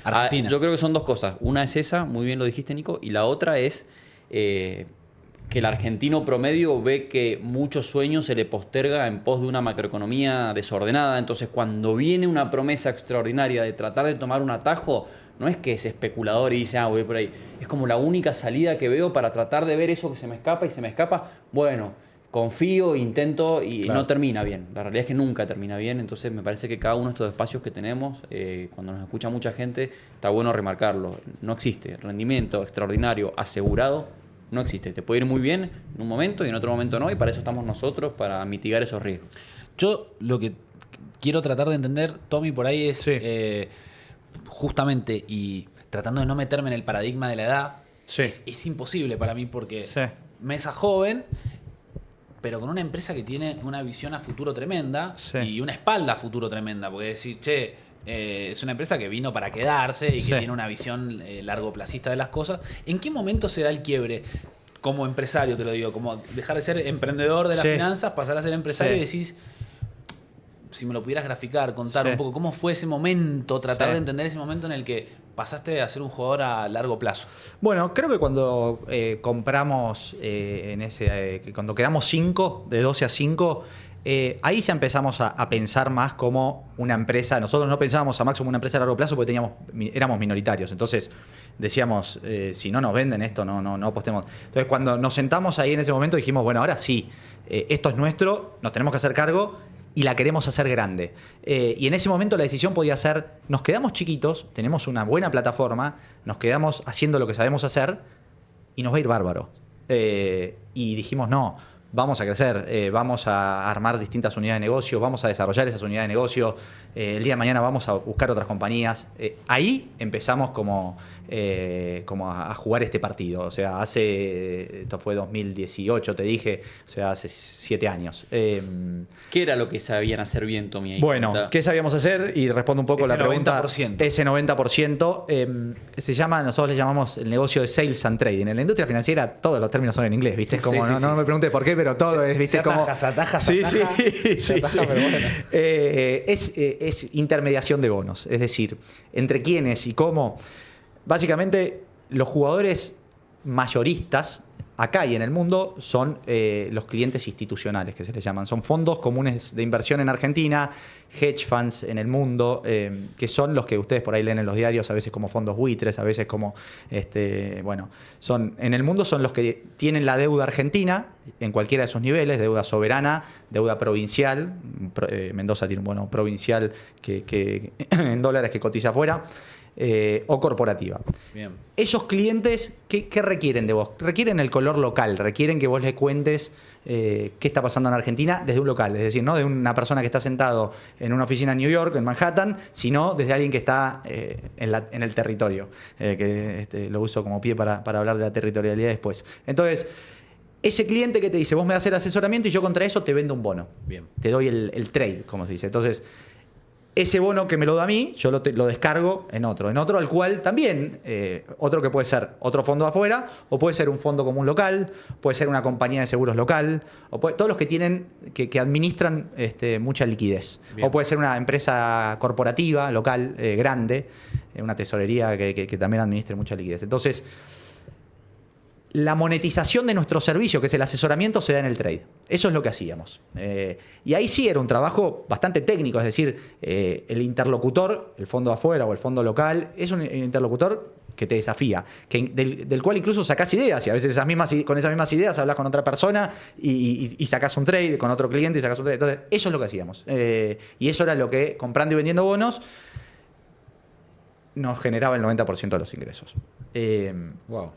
Argentina. Yo creo que son dos cosas. Una es esa, muy bien lo dijiste, Nico, y la otra es que el argentino promedio ve que muchos sueños se le posterga en pos de una macroeconomía desordenada. Entonces, cuando viene una promesa extraordinaria de tratar de tomar un atajo, no es que es especulador y dice, voy por ahí. Es como la única salida que veo para tratar de ver eso que se me escapa y se me escapa. Bueno, confío, intento y no termina bien. La realidad es que nunca termina bien. Entonces, me parece que cada uno de estos espacios que tenemos, cuando nos escucha mucha gente, está bueno remarcarlo. No existe rendimiento extraordinario asegurado. No existe. Te puede ir muy bien en un momento y en otro momento no. Y para eso estamos nosotros, para mitigar esos riesgos. Yo lo que quiero tratar de entender, Tommy, por ahí es justamente, y tratando de no meterme en el paradigma de la edad, es imposible para mí porque mesa joven, pero con una empresa que tiene una visión a futuro tremenda y una espalda a futuro tremenda. Porque decir, es una empresa que vino para quedarse y que tiene una visión largoplacista de las cosas. ¿En qué momento se da el quiebre? como empresario, te lo digo, como dejar de ser emprendedor de las finanzas, pasar a ser empresario y decís, si me lo pudieras graficar, contar un poco, ¿cómo fue ese momento, tratar de entender ese momento en el que pasaste a ser un jugador a largo plazo? Bueno, creo que cuando compramos, cuando quedamos 5, de 12 a 5, ahí ya empezamos a pensar más como una empresa. Nosotros no pensábamos a Max como una empresa a largo plazo porque éramos minoritarios. Entonces decíamos, si no nos venden esto, no apostemos. Entonces cuando nos sentamos ahí en ese momento dijimos, bueno, ahora sí, esto es nuestro, nos tenemos que hacer cargo y la queremos hacer grande. Y en ese momento la decisión podía ser, nos quedamos chiquitos, tenemos una buena plataforma, nos quedamos haciendo lo que sabemos hacer y nos va a ir bárbaro. Y dijimos, no, vamos a crecer, vamos a armar distintas unidades de negocio, vamos a desarrollar esas unidades de negocio, el día de mañana vamos a buscar otras compañías. Ahí empezamos como a jugar este partido. O sea, esto fue 2018, te dije, o sea, hace 7 años. ¿Qué era lo que sabían hacer bien, Tommy? Bueno, ¿qué sabíamos hacer? Y respondo un poco la pregunta. 90%. Ese 90% se llama, nosotros le llamamos el negocio de sales and trading. En la industria financiera todos los términos son en inglés, ¿viste? Es como, no me preguntes por qué, pero todo es, ¿viste? Se ataja. Sí, pero bueno. Es intermediación de bonos. Es decir, entre quiénes y cómo. Básicamente, los jugadores mayoristas acá y en el mundo son los clientes institucionales, que se les llaman. Son fondos comunes de inversión en Argentina, hedge funds en el mundo, que son los que ustedes por ahí leen en los diarios, a veces como fondos buitres, a veces como, en el mundo son los que tienen la deuda argentina en cualquiera de sus niveles, deuda soberana, deuda provincial, Mendoza tiene un bono provincial que en dólares que cotiza afuera, o corporativa. Bien. Esos clientes, ¿qué requieren de vos? Requieren el color local, requieren que vos les cuentes qué está pasando en Argentina desde un local, es decir, no de una persona que está sentado en una oficina en New York, en Manhattan, sino desde alguien que está en el territorio, que lo uso como pie para hablar de la territorialidad después. Entonces, ese cliente que te dice, vos me das el asesoramiento y yo contra eso te vendo un bono. Bien. Te doy el trade, como se dice. Entonces, ese bono que me lo da a mí, yo lo descargo en otro al cual también, otro que puede ser otro fondo afuera, o puede ser un fondo común local, puede ser una compañía de seguros local, o todos los que tienen, que administran mucha liquidez. Bien. O puede ser una empresa corporativa, local, grande, una tesorería que también administre mucha liquidez. Entonces, la monetización de nuestro servicio, que es el asesoramiento, se da en el trade. Eso es lo que hacíamos. Y ahí sí era un trabajo bastante técnico, es decir, el interlocutor, el fondo afuera o el fondo local, es un interlocutor que te desafía, del cual incluso sacás ideas, y a veces con esas mismas ideas hablas con otra persona y sacás un trade con otro cliente y sacás un trade. Entonces, eso es lo que hacíamos. Y eso era lo que, comprando y vendiendo bonos, nos generaba el 90% de los ingresos. Wow.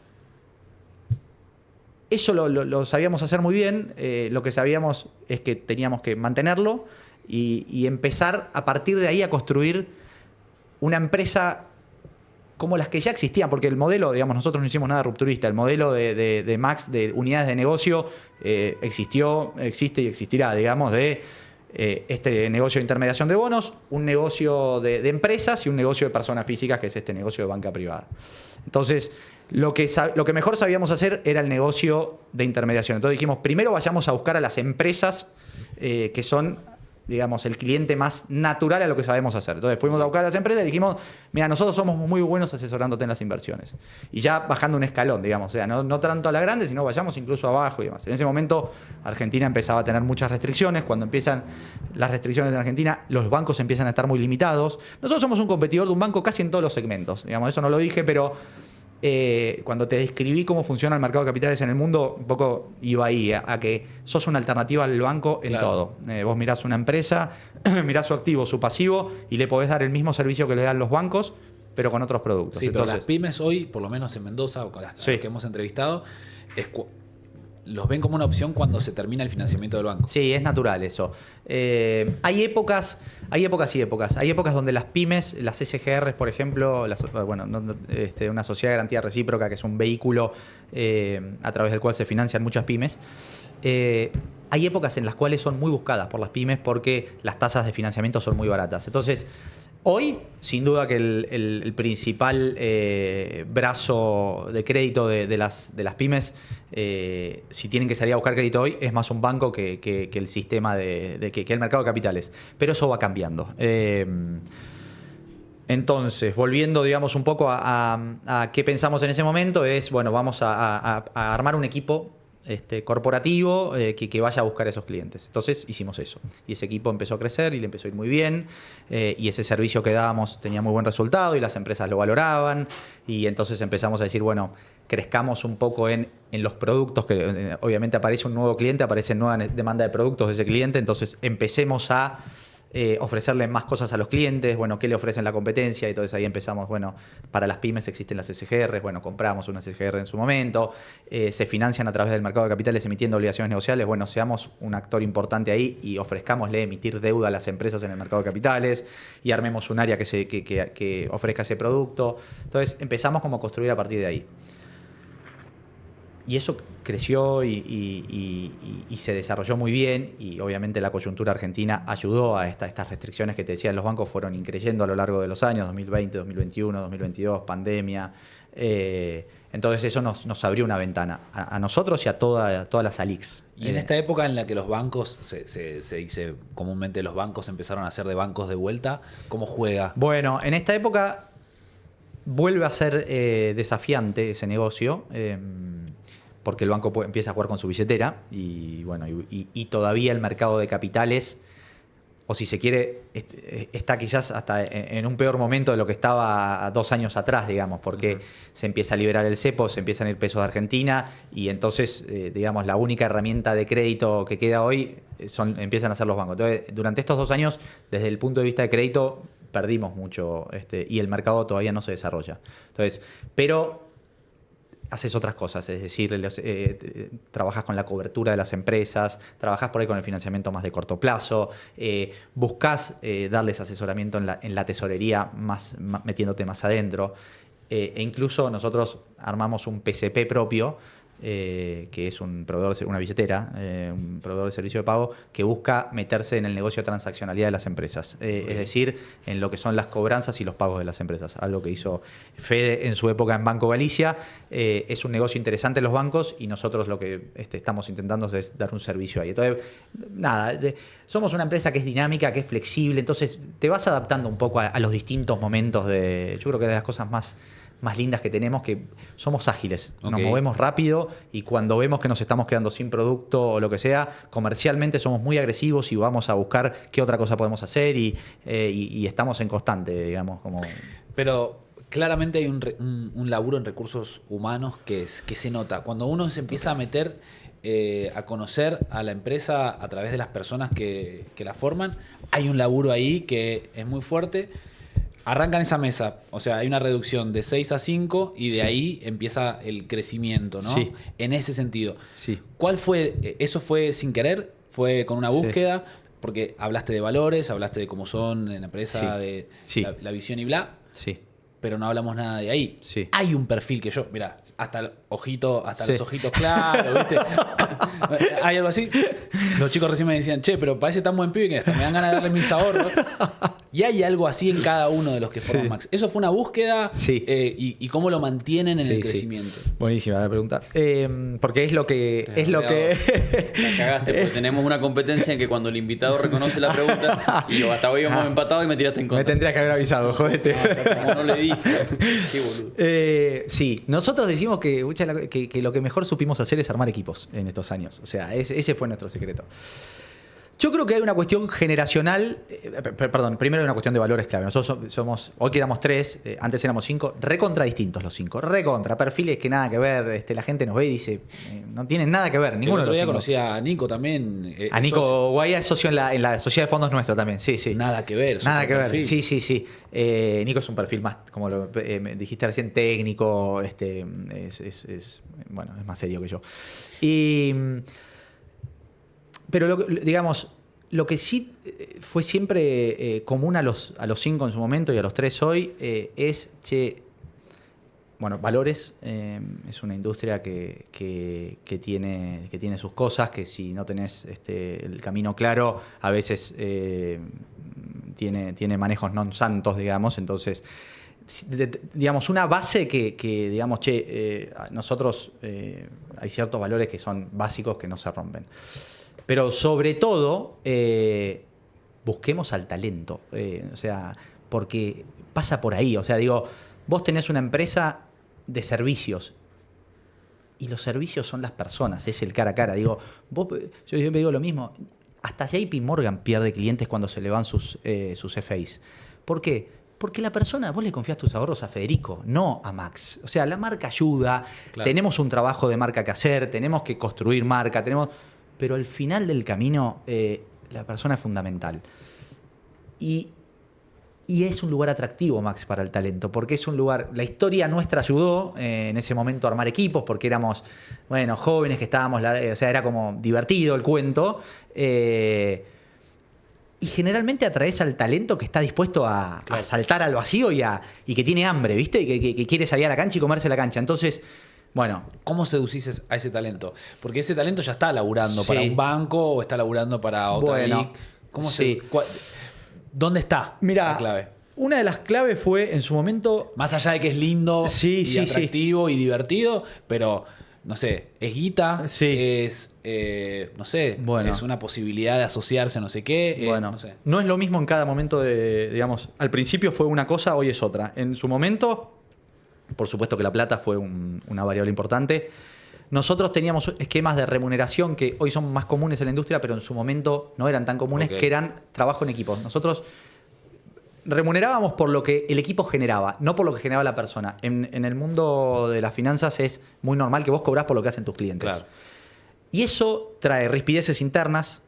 Eso lo sabíamos hacer muy bien. Lo que sabíamos es que teníamos que mantenerlo y empezar a partir de ahí a construir una empresa como las que ya existían, porque el modelo, digamos, nosotros no hicimos nada rupturista. El modelo de Max, de unidades de negocio, existió, existe y existirá, digamos, de este negocio de intermediación de bonos, un negocio de empresas y un negocio de personas físicas, que es este negocio de banca privada. Entonces, lo que mejor sabíamos hacer era el negocio de intermediación. Entonces dijimos, primero vayamos a buscar a las empresas que son, digamos, el cliente más natural a lo que sabemos hacer. Entonces fuimos a buscar a las empresas y dijimos, mira, nosotros somos muy buenos asesorándote en las inversiones. Y ya bajando un escalón, digamos, o sea, no tanto a la grande, sino vayamos incluso abajo y demás. En ese momento Argentina empezaba a tener muchas restricciones. Cuando empiezan las restricciones en Argentina, los bancos empiezan a estar muy limitados. Nosotros somos un competidor de un banco casi en todos los segmentos. Digamos, eso no lo dije, pero cuando te describí cómo funciona el mercado de capitales en el mundo, un poco iba ahí, a que sos una alternativa al banco en todo. Vos mirás una empresa, mirás su activo, su pasivo, y le podés dar el mismo servicio que le dan los bancos, pero con otros productos. Sí, entonces, pero las pymes hoy, por lo menos en Mendoza, o con las que hemos entrevistado, los ven como una opción cuando se termina el financiamiento del banco. Sí, es natural eso. Hay épocas y épocas. Hay épocas donde las pymes, las SGRs, por ejemplo, una sociedad de garantía recíproca, que es un vehículo a través del cual se financian muchas pymes, hay épocas en las cuales son muy buscadas por las pymes porque las tasas de financiamiento son muy baratas. Entonces, Hoy, sin duda que el principal brazo de crédito de las pymes, si tienen que salir a buscar crédito hoy, es más un banco que el sistema que el mercado de capitales. Pero eso va cambiando. Entonces, volviendo, digamos, un poco a qué pensamos en ese momento, es, bueno, vamos a armar un equipo corporativo que vaya a buscar a esos clientes. Entonces hicimos eso. Y ese equipo empezó a crecer y le empezó a ir muy bien. Y ese servicio que dábamos tenía muy buen resultado y las empresas lo valoraban. Y entonces empezamos a decir, bueno, crezcamos un poco en los productos, que obviamente aparece un nuevo cliente, aparece nueva demanda de productos de ese cliente. Entonces empecemos a ofrecerle más cosas a los clientes, bueno, qué le ofrecen la competencia, y entonces ahí empezamos, bueno, para las pymes existen las SGRs, bueno, compramos una SGR en su momento, se financian a través del mercado de capitales emitiendo obligaciones negociables, bueno, seamos un actor importante ahí y ofrezcámosle emitir deuda a las empresas en el mercado de capitales y armemos un área que ofrezca ese producto. Entonces empezamos como a construir a partir de ahí. Y eso creció y se desarrolló muy bien, y obviamente la coyuntura argentina ayudó a estas restricciones que te decía, los bancos fueron increyendo a lo largo de los años, 2020, 2021, 2022, pandemia. Entonces eso nos abrió una ventana a nosotros y a todas las ALICs. Y en esta época en la que los bancos, se dice comúnmente, los bancos empezaron a ser de bancos de vuelta, ¿cómo juega? Bueno, en esta época vuelve a ser desafiante ese negocio, porque el banco empieza a jugar con su billetera y bueno, y todavía el mercado de capitales, o si se quiere, está quizás hasta en un peor momento de lo que estaba 2 años atrás, digamos, porque se empieza a liberar el cepo, se empiezan a ir pesos de Argentina, y entonces, digamos, la única herramienta de crédito que queda hoy empiezan a ser los bancos. Entonces, durante estos 2 años, desde el punto de vista de crédito, perdimos mucho, y el mercado todavía no se desarrolla. Entonces, pero haces otras cosas, es decir, trabajas con la cobertura de las empresas, trabajas por ahí con el financiamiento más de corto plazo, buscas darles asesoramiento en la tesorería, metiéndote más adentro, e incluso nosotros armamos un PCP propio, que es un proveedor, una billetera, un proveedor de servicio de pago que busca meterse en el negocio de transaccionalidad de las empresas, es decir, en lo que son las cobranzas y los pagos de las empresas, algo que hizo Fede en su época en Banco Galicia. Es un negocio interesante en los bancos y nosotros lo que estamos intentando es dar un servicio ahí. Entonces, nada, somos una empresa que es dinámica, que es flexible, entonces te vas adaptando un poco a los distintos momentos yo creo que de las cosas más lindas que tenemos, que somos ágiles, nos movemos rápido, y cuando vemos que nos estamos quedando sin producto o lo que sea, comercialmente somos muy agresivos y vamos a buscar qué otra cosa podemos hacer, y estamos en constante, digamos. Pero claramente hay un laburo en recursos humanos que se nota. Cuando uno se empieza a meter, a conocer a la empresa a través de las personas que la forman, hay un laburo ahí que es muy fuerte. Arrancan esa mesa, o sea, hay una reducción de 6 a 5 y de ahí empieza el crecimiento, ¿no? Sí. En ese sentido. Sí. ¿Cuál fue? ¿Eso fue sin querer? ¿Fue con una búsqueda? Porque hablaste de valores, hablaste de cómo son en la empresa, de la visión y bla. Sí. Pero no hablamos nada de ahí. Sí. Hay un perfil que mirá, hasta los ojitos claros, ¿viste? ¿Hay algo así? Los chicos recién me decían, che, pero parece tan buen pibe que hasta me dan ganas de darle mis ahorros. Y hay algo así en cada uno de los que forman Max. ¿Eso fue una búsqueda? Sí. ¿Y cómo lo mantienen en el crecimiento? Buenísima la pregunta. Porque es lo que... La cagaste, porque tenemos una competencia en que cuando el invitado reconoce la pregunta, y yo hasta hoy hemos empatado y me tiraste en contra. Me tendrías que haber avisado, jodete. Como no le dije. Qué boludo. Sí, nosotros decimos que lo que mejor supimos hacer es armar equipos en estos años. O sea, ese fue nuestro secreto. Yo creo que hay una cuestión generacional, perdón, primero hay una cuestión de valores clave. Nosotros hoy quedamos 3, antes éramos 5, recontra distintos los 5, recontra, perfiles que nada que ver, la gente nos ve y dice, no tienen nada que ver, ninguno El otro de día los 5. conocí a Nico también. A Nico Guaya es socio en la sociedad de fondos nuestro tamén, sí. Nada que ver. Nada que ver, sí. Nico es un perfil más, como me dijiste recién, técnico, bueno, es más serio que yo. Pero digamos, lo que sí fue siempre común a los 5 en su momento y a los 3 hoy es, valores. Es una industria que tiene sus cosas, que si no tenés el camino claro, a veces tiene manejos non santos, digamos, entonces, digamos, una base que digamos, nosotros hay ciertos valores que son básicos que no se rompen. Pero sobre todo, busquemos al talento, o sea, porque pasa por ahí, o sea, digo, vos tenés una empresa de servicios, y los servicios son las personas, es el cara a cara. Digo, yo siempre digo lo mismo, hasta JP Morgan pierde clientes cuando se le van sus FAs. ¿Por qué? Porque la persona, vos le confías tus ahorros a Federico, no a Max. O sea, la marca ayuda, claro. Tenemos un trabajo de marca que hacer, tenemos que construir marca, pero al final del camino la persona es fundamental. Y es un lugar atractivo, Max, para el talento, porque es un lugar... La historia nuestra ayudó en ese momento a armar equipos, porque éramos, bueno, jóvenes que estábamos... o sea, era como divertido el cuento. Y generalmente atraes al talento que está dispuesto a saltar al vacío y que tiene hambre, ¿viste? Y que quiere salir a la cancha y comerse la cancha. Entonces, bueno... ¿Cómo seducís a ese talento? Porque ese talento ya está laburando para un banco o está laburando para otra liga. ¿Cómo ¿Dónde está la clave? Una de las claves fue en su momento... Más allá de que es lindo y atractivo y divertido, pero, no sé, es guita, es, no sé, es una posibilidad de asociarse a no sé qué. No sé. No es lo mismo en cada momento digamos, al principio fue una cosa, hoy es otra. En su momento, por supuesto que la plata fue una variable importante. Nosotros teníamos esquemas de remuneración que hoy son más comunes en la industria, pero en su momento no eran tan comunes, que eran trabajo en equipo. Nosotros remunerábamos por lo que el equipo generaba, no por lo que generaba la persona. En el mundo de las finanzas es muy normal que vos cobrás por lo que hacen tus clientes. Claro. Y eso trae rispideces internas.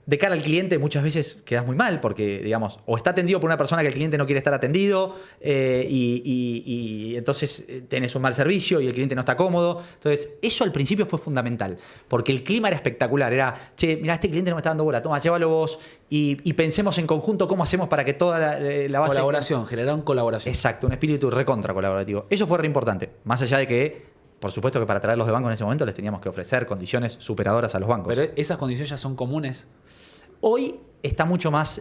De cara al cliente muchas veces quedas muy mal porque, digamos, o está atendido por una persona que el cliente no quiere estar atendido y entonces tenés un mal servicio y el cliente no está cómodo. Entonces, eso al principio fue fundamental porque el clima era espectacular. Era, che, mirá, este cliente no me está dando bola, toma, llévalo vos y pensemos en conjunto cómo hacemos para que toda la base... Colaboración, generaron colaboración. Exacto, un espíritu recontra colaborativo. Eso fue re importante, más allá de que... Por supuesto que para traerlos de banco en ese momento les teníamos que ofrecer condiciones superadoras a los bancos. ¿Pero esas condiciones ya son comunes? Hoy está mucho más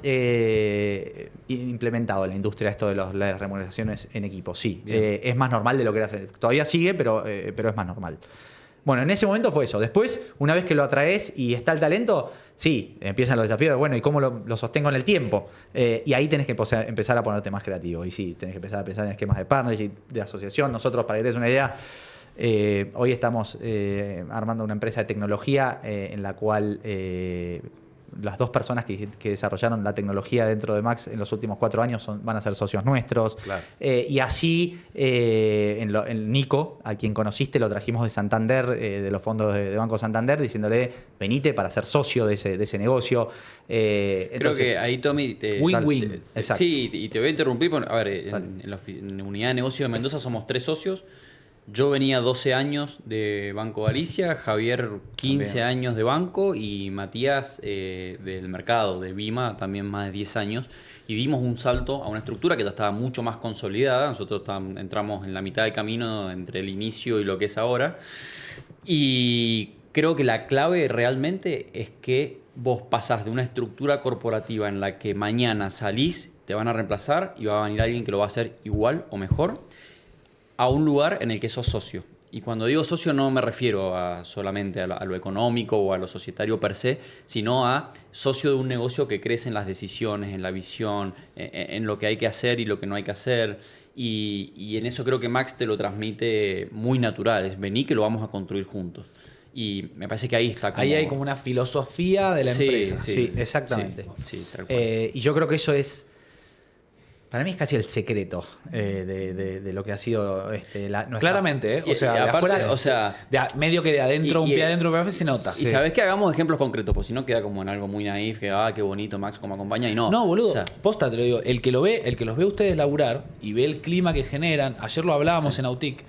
implementado en la industria esto de las remuneraciones en equipo, sí. Es más normal de lo que era hacer. Todavía sigue, pero es más normal. Bueno, en ese momento fue eso. Después, una vez que lo atraes y está el talento, sí, empiezan los desafíos de, bueno, ¿y cómo lo sostengo en el tiempo? Y ahí tenés que empezar a ponerte más creativo. Y sí, tenés que empezar a pensar en esquemas de partnership, de asociación. Nosotros, para que te des una idea... hoy estamos armando una empresa de tecnología en la cual las dos personas que desarrollaron la tecnología dentro de Max en los últimos 4 años van a ser socios nuestros. Claro. Y así, en Nico, a quien conociste, lo trajimos de Santander, de los fondos de Banco Santander, diciéndole, venite para ser socio de ese negocio. Creo que ahí, Tommy... Win-win. Sí, y te voy a interrumpir. A ver, en la unidad de negocio de Mendoza somos 3 socios. Yo venía 12 años de Banco Galicia, Javier 15 años de banco y Matías del mercado, de Bima, también más de 10 años. Y dimos un salto a una estructura que ya estaba mucho más consolidada. Nosotros entramos en la mitad del camino entre el inicio y lo que es ahora. Y creo que la clave realmente es que vos pasás de una estructura corporativa en la que mañana salís, te van a reemplazar y va a venir alguien que lo va a hacer igual o mejor, a un lugar en el que sos socio. Y cuando digo socio no me refiero solamente a lo económico o a lo societario per se, sino a socio de un negocio que crece en las decisiones, en la visión, en lo que hay que hacer y lo que no hay que hacer. Y en eso creo que Max te lo transmite muy natural. Es vení que lo vamos a construir juntos. Y me parece que ahí está como... Ahí hay como una filosofía de la empresa. Sí, exactamente. Sí, tal cual. Y yo creo que eso es... Para mí es casi el secreto de lo que ha sido nuestra... Claramente, ¿eh? O sea, de aparte, afuera, medio que de adentro, un pie adentro, se nota. Y sabés que hagamos ejemplos concretos, pues si no queda como en algo muy naif, que qué bonito Max como acompaña, y no. No, boludo, o sea, posta, te lo digo, el que los ve a ustedes laburar y ve el clima que generan, ayer lo hablábamos en Autic,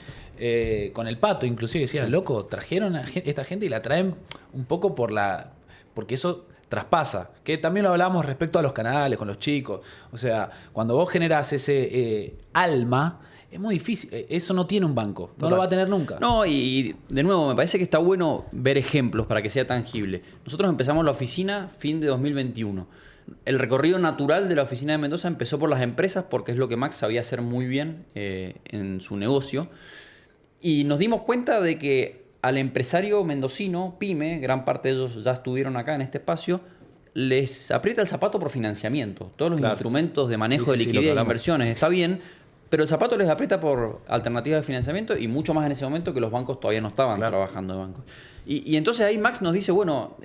con el Pato inclusive, decían, loco, trajeron a esta gente y la traen un poco porque eso... traspasa, que también lo hablábamos respecto a los canales, con los chicos. O sea, cuando vos generás ese alma, es muy difícil. Eso no tiene un banco, no lo va a tener nunca. No, y de nuevo, me parece que está bueno ver ejemplos para que sea tangible. Nosotros empezamos la oficina fin de 2021. El recorrido natural de la oficina de Mendoza empezó por las empresas porque es lo que Max sabía hacer muy bien en su negocio. Y nos dimos cuenta de que al empresario mendocino, pyme, gran parte de ellos ya estuvieron acá en este espacio, les aprieta el zapato por financiamiento. Todos los instrumentos de manejo de liquidez e inversiones está bien, pero el zapato les aprieta por alternativas de financiamiento y mucho más en ese momento que los bancos todavía no estaban trabajando de bancos. Y entonces ahí Max nos dice, bueno,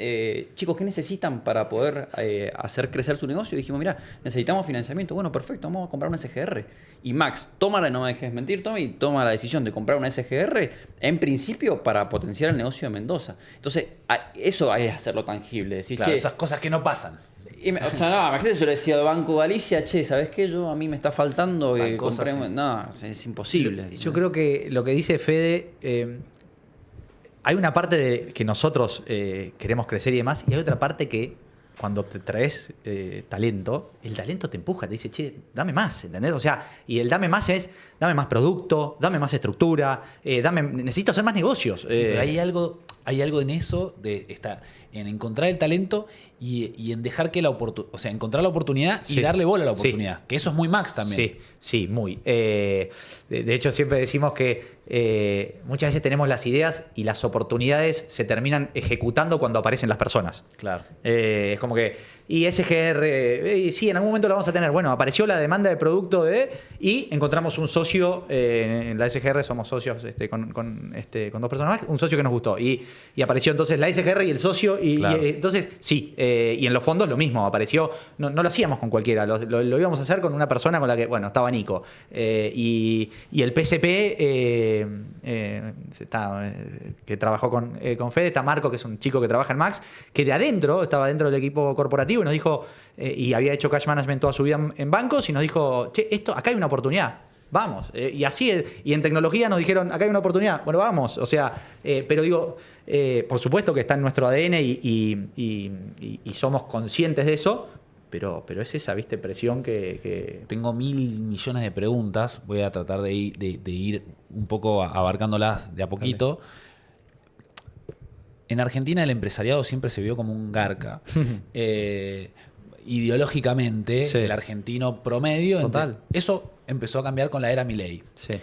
chicos, ¿qué necesitan para poder hacer crecer su negocio? Y dijimos, mira, necesitamos financiamiento. Bueno, perfecto, vamos a comprar un SGR. Y Max no me dejes mentir, Tommy, toma la decisión de comprar un SGR, en principio, para potenciar el negocio de Mendoza. Entonces, eso es hacerlo tangible. Decir, Claro, esas cosas que no pasan. O sea, no, imagínate, yo le decía al Banco Galicia, ¿sabes qué? A mí me está faltando que compremos. No, es imposible. Yo creo que lo que dice Fede, hay una parte de que nosotros queremos crecer y demás, y hay otra parte que cuando te traes talento, el talento te empuja, te dice, che, dame más, ¿entendés? O sea, y el dame más es, dame más producto, dame más estructura, necesito hacer más negocios. Sí, pero hay algo en eso, en encontrar el talento y en dejar que encontrar la oportunidad y darle bola a la oportunidad. Que eso es muy Max también. Sí, muy. De hecho, siempre decimos que muchas veces tenemos las ideas y las oportunidades se terminan ejecutando cuando aparecen las personas. Claro. Es como que, y SGR, sí, en algún momento lo vamos a tener. Bueno, apareció la demanda de producto y encontramos un socio, en la SGR somos socios con dos personas más, un socio que nos gustó. Y apareció entonces la SGR y el socio, y entonces sí. Y en los fondos lo mismo, apareció, no lo hacíamos con cualquiera, lo íbamos a hacer con una persona con la que, bueno, estaba Nico. Y el PSP, que trabajó con Fede, está Marco, que es un chico que trabaja en Max, que estaba dentro del equipo corporativo y nos dijo, y había hecho cash management toda su vida en bancos, y nos dijo, che, acá hay una oportunidad. Vamos. Y así y en tecnología nos dijeron, acá hay una oportunidad. Bueno, vamos. O sea, pero digo, por supuesto que está en nuestro ADN y somos conscientes de eso, pero es esa, ¿viste? Presión que... Tengo 1.000 millones de preguntas. Voy a tratar de ir un poco abarcándolas de a poquito. En Argentina el empresariado siempre se vio como un garca. Ideológicamente, el argentino promedio... Total. Eso empezó a cambiar con la era Milei. Sí.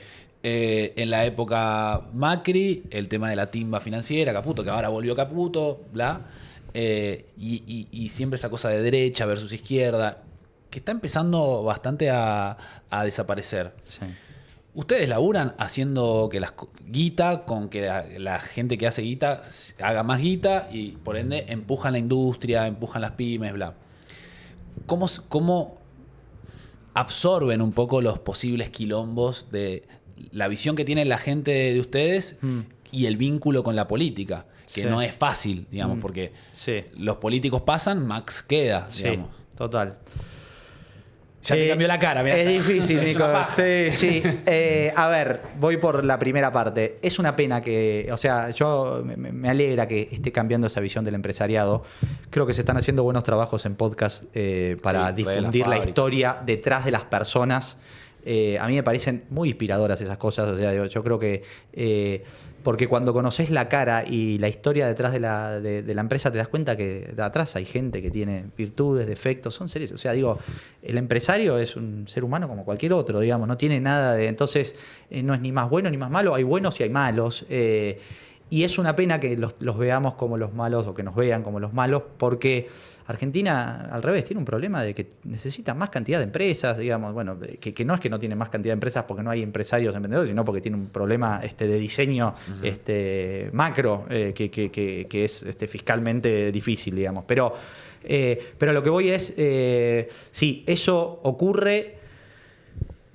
En la época Macri, el tema de la timba financiera, Caputo, que ahora volvió Caputo, bla. Y siempre esa cosa de derecha versus izquierda, que está empezando bastante a desaparecer. Sí. Ustedes laburan haciendo que guita, con que la gente que hace guita haga más guita y por ende empujan la industria, empujan las pymes, bla. ¿Cómo absorben un poco los posibles quilombos de la visión que tiene la gente de ustedes y el vínculo con la política? Que no es fácil, digamos, porque los políticos pasan, Max queda, digamos. Total. Ya te cambió la cara, mirá. Es difícil, Es Nico. una paja. Sí. A ver, voy por la primera parte. Es una pena que, o sea, yo me alegra que esté cambiando esa visión del empresariado. Creo que se están haciendo buenos trabajos en podcast para difundir la historia detrás de las personas. A mí me parecen muy inspiradoras esas cosas. O sea, yo creo que porque cuando conoces la cara y la historia detrás de la empresa, te das cuenta que de atrás hay gente que tiene virtudes, defectos, son seres. O sea, digo, el empresario es un ser humano como cualquier otro, digamos, no tiene nada de. Entonces, no es ni más bueno ni más malo, hay buenos y hay malos. Y es una pena que los veamos como los malos o que nos vean como los malos, porque Argentina, al revés, tiene un problema de que necesita más cantidad de empresas, digamos, bueno, que no es que no tiene más cantidad de empresas porque no hay empresarios emprendedores, sino porque tiene un problema de diseño macro que es fiscalmente difícil, digamos. Pero lo que voy es, sí, eso ocurre.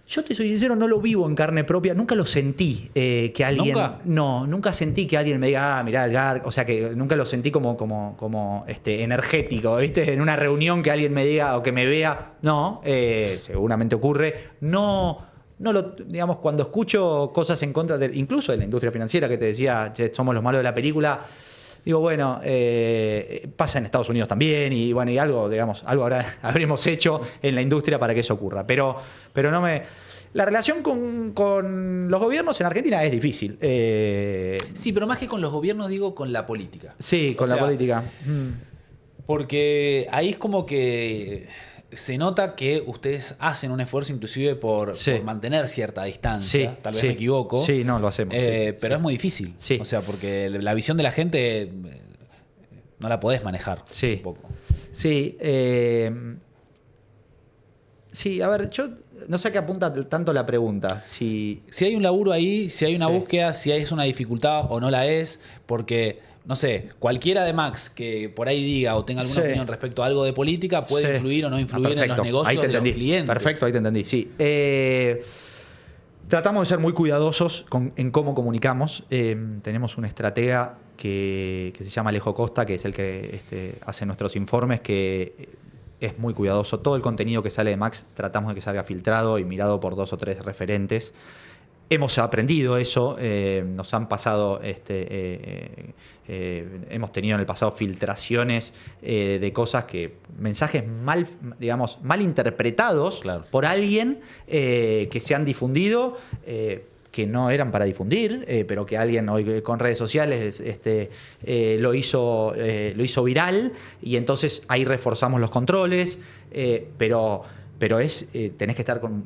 Yo te soy sincero, no lo vivo en carne propia, nunca lo sentí que alguien... ¿Nunca? No, nunca sentí que alguien me diga, mirá, el GAR, o sea, que nunca lo sentí como energético, ¿viste? En una reunión que alguien me diga o que me vea, no, seguramente ocurre, no lo, digamos, cuando escucho cosas en contra, incluso de la industria financiera que te decía, che, somos los malos de la película, digo, bueno, pasa en Estados Unidos también y bueno, y algo, digamos, algo habremos hecho en la industria para que eso ocurra. Pero no me... La relación con los gobiernos en Argentina es difícil. Sí, pero más que con los gobiernos, digo con la política. Sí, con la política. Porque ahí es como que se nota que ustedes hacen un esfuerzo inclusive por mantener cierta distancia. Tal vez me equivoco. Sí, no, lo hacemos. Pero es muy difícil. Sí. O sea, porque la visión de la gente no la podés manejar un poco. Sí. Sí, a ver, yo no sé a qué apunta tanto la pregunta. Si hay un laburo ahí, si hay una búsqueda, si es una dificultad o no la es, porque, no sé, cualquiera de Max que por ahí diga o tenga alguna opinión respecto a algo de política puede influir o no influir en los negocios de los clientes. Perfecto, ahí te entendí, sí. Tratamos de ser muy cuidadosos en cómo comunicamos. Tenemos un estratega que se llama Alejo Costa, que es el que hace nuestros informes, que es muy cuidadoso. Todo el contenido que sale de Max tratamos de que salga filtrado y mirado por 2 o 3 referentes. Hemos aprendido eso, nos han pasado, hemos tenido en el pasado filtraciones de cosas mensajes mal interpretados por alguien que se han difundido, que no eran para difundir, pero que alguien hoy con redes sociales lo hizo viral, y entonces ahí reforzamos los controles, pero tenés que estar con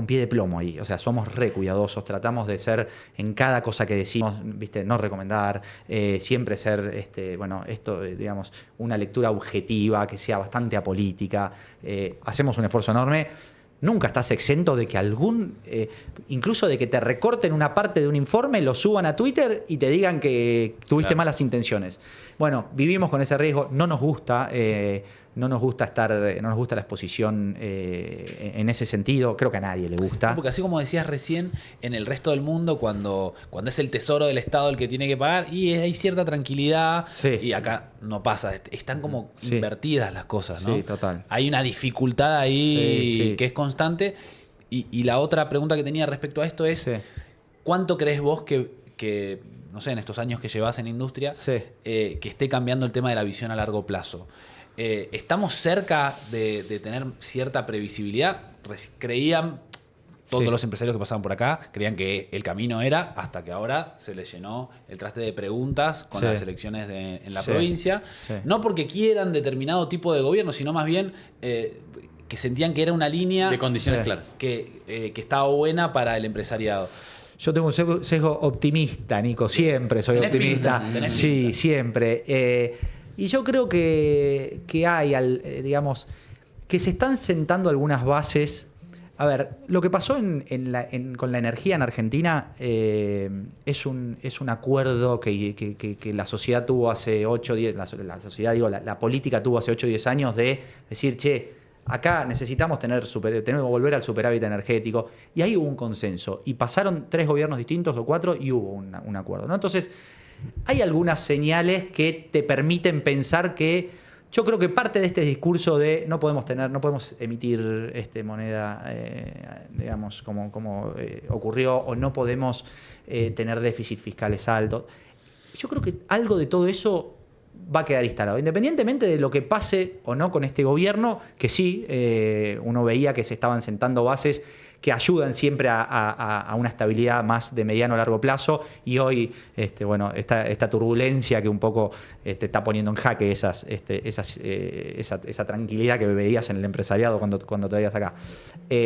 pie de plomo ahí. O sea, somos re cuidadosos, tratamos de ser en cada cosa que decimos, no recomendar, siempre ser, una lectura objetiva, que sea bastante apolítica. Hacemos un esfuerzo enorme. Nunca estás exento de que incluso de que te recorten una parte de un informe, lo suban a Twitter y te digan que tuviste malas intenciones. Bueno, vivimos con ese riesgo, no nos gusta la exposición en ese sentido, creo que a nadie le gusta. Porque así como decías recién, en el resto del mundo, cuando es el tesoro del Estado el que tiene que pagar, y hay cierta tranquilidad, y acá no pasa, están como invertidas las cosas, ¿no? Sí, total. Hay una dificultad ahí que es constante, y la otra pregunta que tenía respecto a esto es, ¿cuánto crees vos que no sé, en estos años que llevas en industria, que esté cambiando el tema de la visión a largo plazo? ¿Estamos cerca de tener cierta previsibilidad? Creían, todos los empresarios que pasaban por acá, creían que el camino era, hasta que ahora se les llenó el traste de preguntas con las elecciones en la provincia. No porque quieran determinado tipo de gobierno, sino más bien que sentían que era una línea de condiciones claras, que estaba buena para el empresariado. Yo tengo un sesgo optimista, Nico, siempre soy optimista. Sí, siempre. Y yo creo que hay, que se están sentando algunas bases. A ver, lo que pasó con la energía en Argentina es un acuerdo que la sociedad tuvo hace 8 o 10, la sociedad, la política tuvo hace 8 o 10 años de decir, acá necesitamos tenemos que volver al superávit energético. Y ahí hubo un consenso. Y pasaron 3 gobiernos distintos o 4 y hubo un acuerdo, ¿no? Entonces, hay algunas señales que te permiten pensar que yo creo que parte de este discurso de no podemos emitir moneda, como ocurrió, o no podemos tener déficit fiscales altos. Yo creo que algo de todo eso va a quedar instalado, independientemente de lo que pase o no con este gobierno, que sí, uno veía que se estaban sentando bases que ayudan siempre a una estabilidad más de mediano a largo plazo, y hoy esta turbulencia que un poco está poniendo en jaque esa tranquilidad que veías en el empresariado cuando traías acá.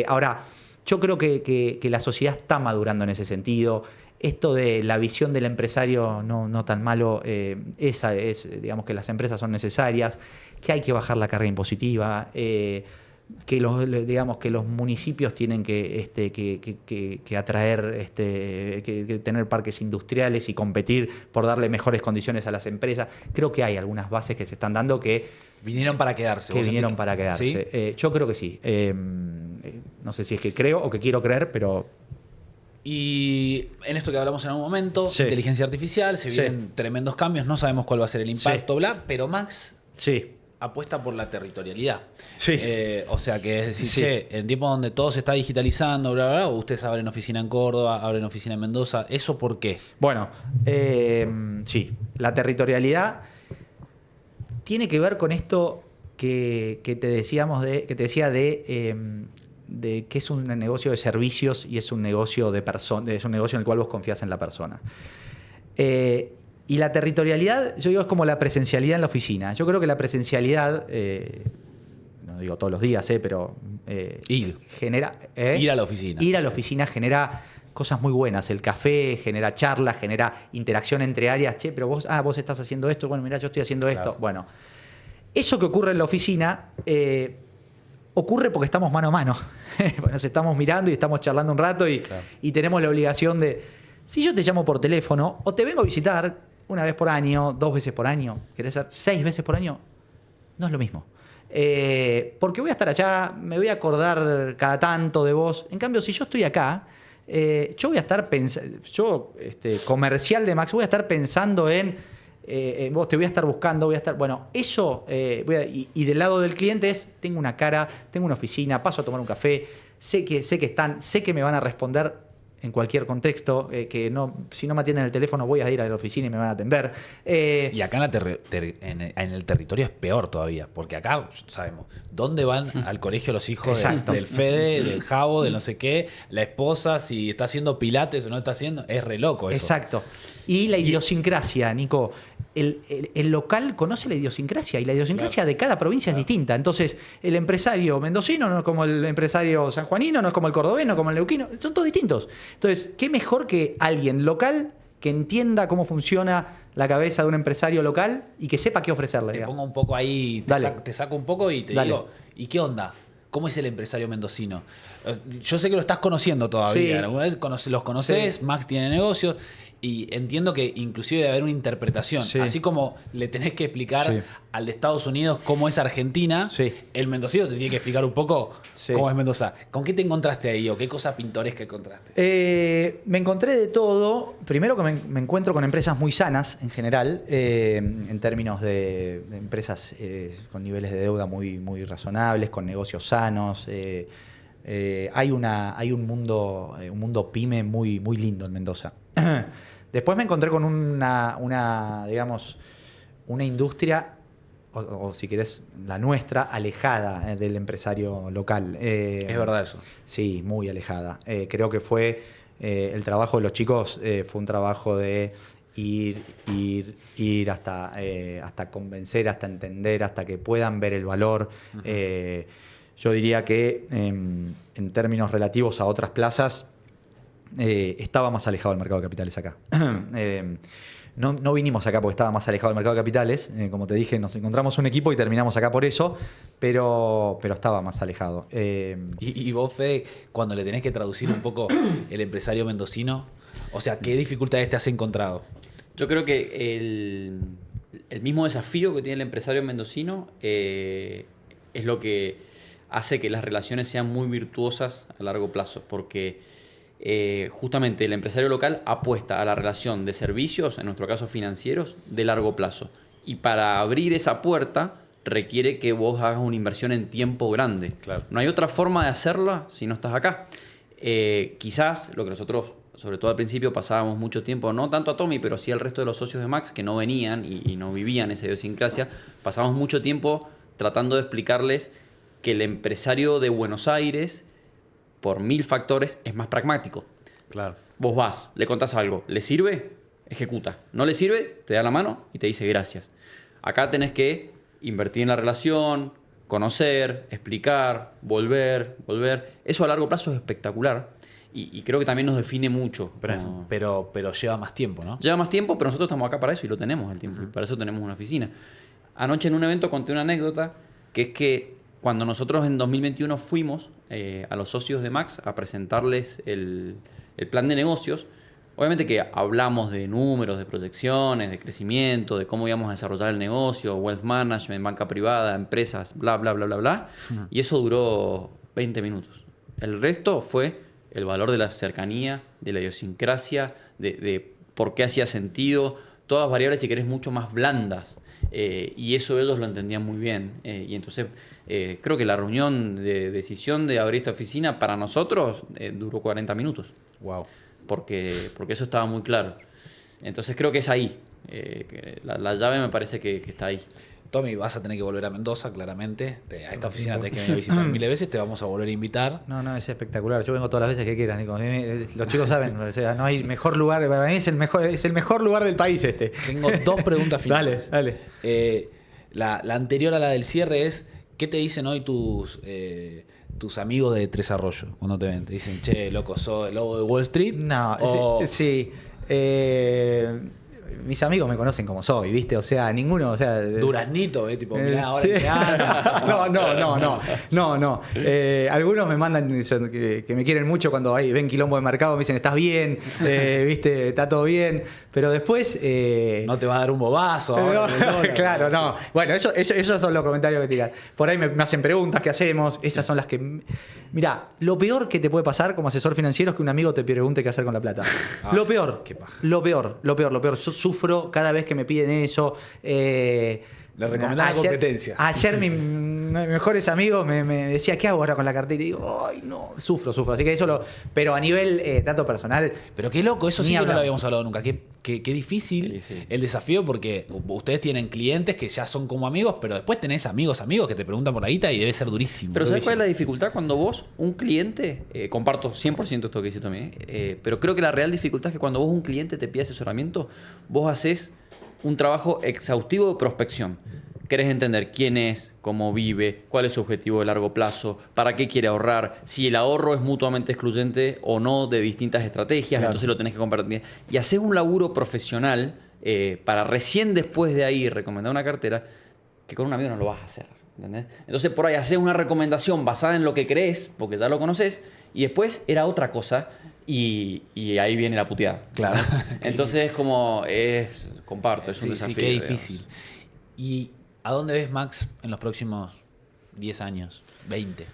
Ahora, yo creo que la sociedad está madurando en ese sentido. Esto de la visión del empresario no tan malo, digamos que las empresas son necesarias, que hay que bajar la carga impositiva, que los municipios tienen que atraer, que tener parques industriales y competir por darle mejores condiciones a las empresas. Creo que hay algunas bases que se están dando que vinieron para quedarse. ¿Sí? Yo creo que sí. No sé si es que creo o que quiero creer, pero... Y en esto que hablamos en algún momento, inteligencia artificial, se vienen tremendos cambios, no sabemos cuál va a ser el impacto, pero Max apuesta por la territorialidad. O sea, que es decir, en tiempos donde todo se está digitalizando, ustedes abren oficina en Córdoba, abren oficina en Mendoza, ¿eso por qué? Bueno, la territorialidad tiene que ver con esto que te decía de que es un negocio de servicios y es un negocio de personas, es un negocio en el cual vos confías en la persona. Y la territorialidad, yo digo, es como la presencialidad en la oficina. Yo creo que la presencialidad, no digo todos los días, pero genera... Ir a la oficina. Ir a la oficina genera cosas muy buenas. El café genera charlas, genera interacción entre áreas. Che, pero vos estás haciendo esto. Bueno, mirá, yo estoy haciendo esto. Bueno, eso que ocurre en la oficina ocurre porque estamos mano a mano. Nos estamos mirando y estamos charlando un rato y tenemos la obligación de... Si yo te llamo por teléfono o te vengo a visitar 1 vez por año, 2 veces por año, querés hacer 6 veces por año, no es lo mismo. Porque voy a estar allá, me voy a acordar cada tanto de vos. En cambio, si yo estoy acá, yo voy a estar pensando, comercial de Max, voy a estar pensando en vos, te voy a estar buscando, voy a estar... Bueno, eso, y del lado del cliente es, tengo una cara, tengo una oficina, paso a tomar un café, sé que están, sé que me van a responder en cualquier contexto, que no, si no me atienden el teléfono voy a ir a la oficina y me van a atender. Y acá en el territorio es peor todavía, porque acá sabemos dónde van al colegio los hijos del Fede, del Javo, del no sé qué, la esposa, si está haciendo pilates o no está haciendo, es re loco eso. Exacto. Y la idiosincrasia, Nico. El local conoce la idiosincrasia y la idiosincrasia de cada provincia es distinta. Entonces, el empresario mendocino no es como el empresario sanjuanino, no es como el cordobeno, como el neuquino, son todos distintos. Entonces, ¿qué mejor que alguien local que entienda cómo funciona la cabeza de un empresario local y que sepa qué ofrecerle? Te pongo un poco ahí, te saco un poco y te digo, ¿y qué onda? ¿Cómo es el empresario mendocino? Yo sé que lo estás conociendo todavía. Sí. ¿Alguna vez los conoces? Sí. Max tiene negocios. Y entiendo que inclusive debe haber una interpretación. Sí. Así como le tenés que explicar al de Estados Unidos cómo es Argentina, el mendocino te tiene que explicar un poco cómo es Mendoza. ¿Con qué te encontraste ahí o qué cosa pintoresca encontraste? Me encontré de todo. Primero que me encuentro con empresas muy sanas en general, en términos de empresas con niveles de deuda muy, muy razonables, con negocios sanos. Hay un mundo pyme muy, muy lindo en Mendoza. Después me encontré con una industria, o si querés, la nuestra, alejada del empresario local. Es verdad eso. Sí, muy alejada. Creo que fue el trabajo de los chicos, fue un trabajo de ir hasta convencer, hasta entender, hasta que puedan ver el valor. Uh-huh. Yo diría que en términos relativos a otras plazas, estaba más alejado del mercado de capitales acá. No vinimos acá porque estaba más alejado del mercado de capitales. Como te dije, nos encontramos un equipo y terminamos acá por eso, pero estaba más alejado. ¿Y vos, Fede, cuando le tenés que traducir un poco el empresario mendocino, o sea, qué dificultades te has encontrado? Yo creo que el mismo desafío que tiene el empresario mendocino es lo que hace que las relaciones sean muy virtuosas a largo plazo, porque justamente el empresario local apuesta a la relación de servicios, en nuestro caso financieros, de largo plazo. Y para abrir esa puerta requiere que vos hagas una inversión en tiempo grande. Claro. No hay otra forma de hacerla si no estás acá. Quizás lo que nosotros, sobre todo al principio, pasábamos mucho tiempo, no tanto a Tommy, pero sí al resto de los socios de Max que no venían y no vivían esa idiosincrasia, pasábamos mucho tiempo tratando de explicarles que el empresario de Buenos Aires, por 1000 factores, es más pragmático. Claro. Vos vas, le contás algo, ¿le sirve? Ejecuta. ¿No le sirve? Te da la mano y te dice gracias. Acá tenés que invertir en la relación, conocer, explicar, volver. Eso a largo plazo es espectacular y creo que también nos define mucho. Pero lleva más tiempo, ¿no? Lleva más tiempo, pero nosotros estamos acá para eso y lo tenemos el tiempo. Y para eso tenemos una oficina. Anoche en un evento conté una anécdota, que es que cuando nosotros en 2021 fuimos a los socios de Max a presentarles el plan de negocios, obviamente que hablamos de números, de proyecciones, de crecimiento, de cómo íbamos a desarrollar el negocio, wealth management, banca privada, empresas, bla, bla, bla, bla, bla. Uh-huh. Y eso duró 20 minutos. El resto fue el valor de la cercanía, de la idiosincrasia, de por qué hacía sentido, todas variables, si querés, mucho más blandas. Y eso ellos lo entendían muy bien. Y entonces creo que la reunión de decisión de abrir esta oficina para nosotros duró 40 minutos. Wow. Porque eso estaba muy claro. Entonces creo que es ahí. La llave me parece que está ahí. Tommy, vas a tener que volver a Mendoza, claramente. A esta oficina tenés que venir a visitar miles de veces. Te vamos a volver a invitar. No, es espectacular. Yo vengo todas las veces que quieras, Nico. Los chicos saben, o sea, no hay mejor lugar. Para mí es el mejor lugar del país este. Tengo 2 preguntas finales. Dale. La anterior a la del cierre es, ¿qué te dicen hoy tus amigos de Tres Arroyos cuando te ven? Te dicen, che, loco, sos el lobo de Wall Street. No, sí. Mis amigos me conocen como soy, ¿viste? O sea, ninguno, o sea... Duraznito, tipo, mirá, ahora sí. que No. Algunos me mandan dicen que me quieren mucho cuando ven quilombo de mercado, me dicen, ¿estás bien? ¿Viste? ¿Está todo bien? Pero después... no te va a dar un bobazo. Claro, no. Bueno, esos son los comentarios que tiran. Por ahí me hacen preguntas, ¿qué hacemos? Esas son las que... Mirá, lo peor que te puede pasar como asesor financiero es que un amigo te pregunte qué hacer con la plata. Lo peor. Qué paja. Lo peor. Yo sufro cada vez que me piden eso. Le recomendaba la competencia. Ayer mis mejores amigos me decía, ¿qué hago ahora con la cartera? Y digo, ay, no, sufro. Así que eso pero a nivel tanto personal. Pero qué loco, eso Ni sí que no hablamos. lo habíamos hablado nunca. Qué difícil Sí. el desafío, porque ustedes tienen clientes que ya son como amigos, pero después tenés amigos que te preguntan por la guita y debe ser durísimo. Pero ¿sabes cuál es la durísimo. dificultad cuando vos, un cliente, comparto 100% esto que dice Tommy, pero creo que la real dificultad es que cuando vos un cliente te pide asesoramiento, vos haces un trabajo exhaustivo de prospección. Querés entender quién es, cómo vive, cuál es su objetivo de largo plazo, para qué quiere ahorrar, si el ahorro es mutuamente excluyente o no de distintas estrategias, Claro. entonces lo tenés que compartir. Y haces un laburo profesional para recién después de ahí recomendar una cartera que con un amigo no lo vas a hacer. ¿Entendés? Entonces por ahí haces una recomendación basada en lo que crees, porque ya lo conoces, y después era otra cosa y ahí viene la puteada. Claro. Entonces comparto, es un desafío. Sí, qué digamos. difícil. ¿Y a dónde ves, Max, en los próximos 10 años? 20.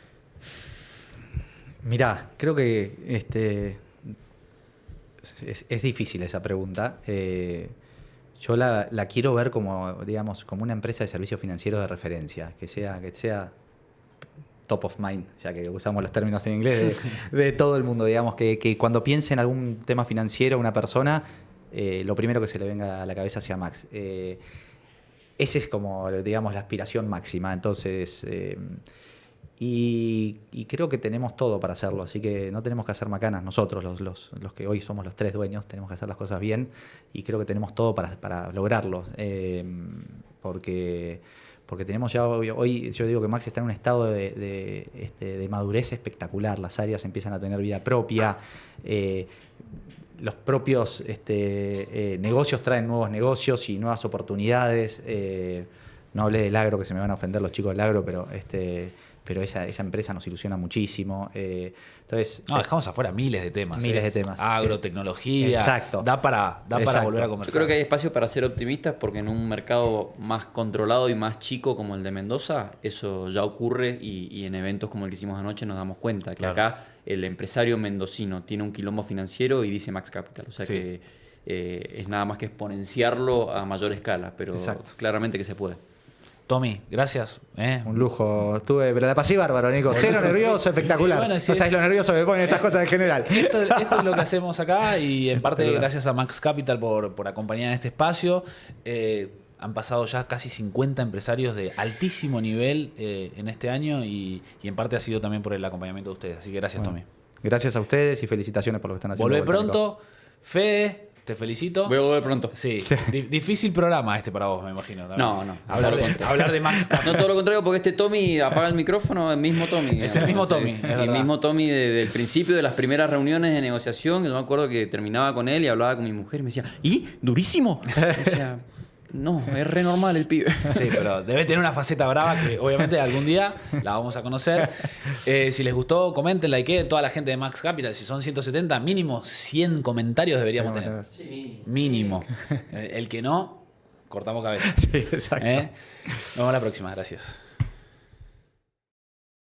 Mirá, creo que es difícil esa pregunta. Yo la quiero ver como, digamos, como una empresa de servicios financieros de referencia, que sea top of mind, ya que usamos los términos en inglés, de todo el mundo, digamos, que cuando piense en algún tema financiero una persona, lo primero que se le venga a la cabeza sea Max. Esa es como, digamos, la aspiración máxima. Entonces, y creo que tenemos todo para hacerlo, así que no tenemos que hacer macanas. Nosotros, los que hoy somos los 3 dueños, tenemos que hacer las cosas bien y creo que tenemos todo para lograrlo. Porque tenemos ya hoy, yo digo que Max está en un estado de madurez espectacular. Las áreas empiezan a tener vida propia. Los propios negocios traen nuevos negocios y nuevas oportunidades. No hablé del agro, que se me van a ofender los chicos del agro, pero esa empresa nos ilusiona muchísimo. Entonces, Dejamos afuera miles de temas. Miles de temas. Agro, tecnología. Exacto. Da para volver a Yo conversar. creo que hay espacio para ser optimistas porque en un mercado más controlado y más chico como el de Mendoza, eso ya ocurre y en eventos como el que hicimos anoche nos damos cuenta que Claro. acá el empresario mendocino tiene un quilombo financiero y dice Max Capital. O sea Sí. que es nada más que exponenciarlo a mayor escala, pero Exacto. claramente que se puede. Tommy, gracias. un lujo. Pero la pasé bárbaro, Nico. Cero nervioso, espectacular. Bueno, No sí, sabes lo nervioso que me ponen estas cosas en general. Esto es lo que hacemos acá y en parte Espectacular. gracias a Max Capital por acompañar en este espacio. Han pasado ya casi 50 empresarios de altísimo nivel en este año y en parte ha sido también por el acompañamiento de ustedes. Así que gracias, Bueno, Tommy. gracias a ustedes y felicitaciones por lo que están haciendo. Volvé de vuelta, Nico. pronto. Fede, te felicito. Voy a volver pronto. Sí, difícil programa este para vos, me imagino. también. No. Hablar todo lo de, contrario. hablar de Max Capital. No todo lo contrario, porque este Tommy apaga el micrófono, el mismo Tommy. Es el mismo Tommy, es El verdad. mismo Tommy del principio de las primeras reuniones de negociación. Yo me acuerdo que terminaba con él y hablaba con mi mujer y me decía, ¿y? ¿Durísimo? O sea, no, es re normal el pibe. Sí, pero debe tener una faceta brava que obviamente algún día la vamos a conocer. Si les gustó, comenten, likeen. Toda la gente de Max Capital, si son 170, mínimo 100 comentarios deberíamos tener. Mínimo. El que no, cortamos cabeza. Sí, exacto. Nos vemos la próxima. Gracias.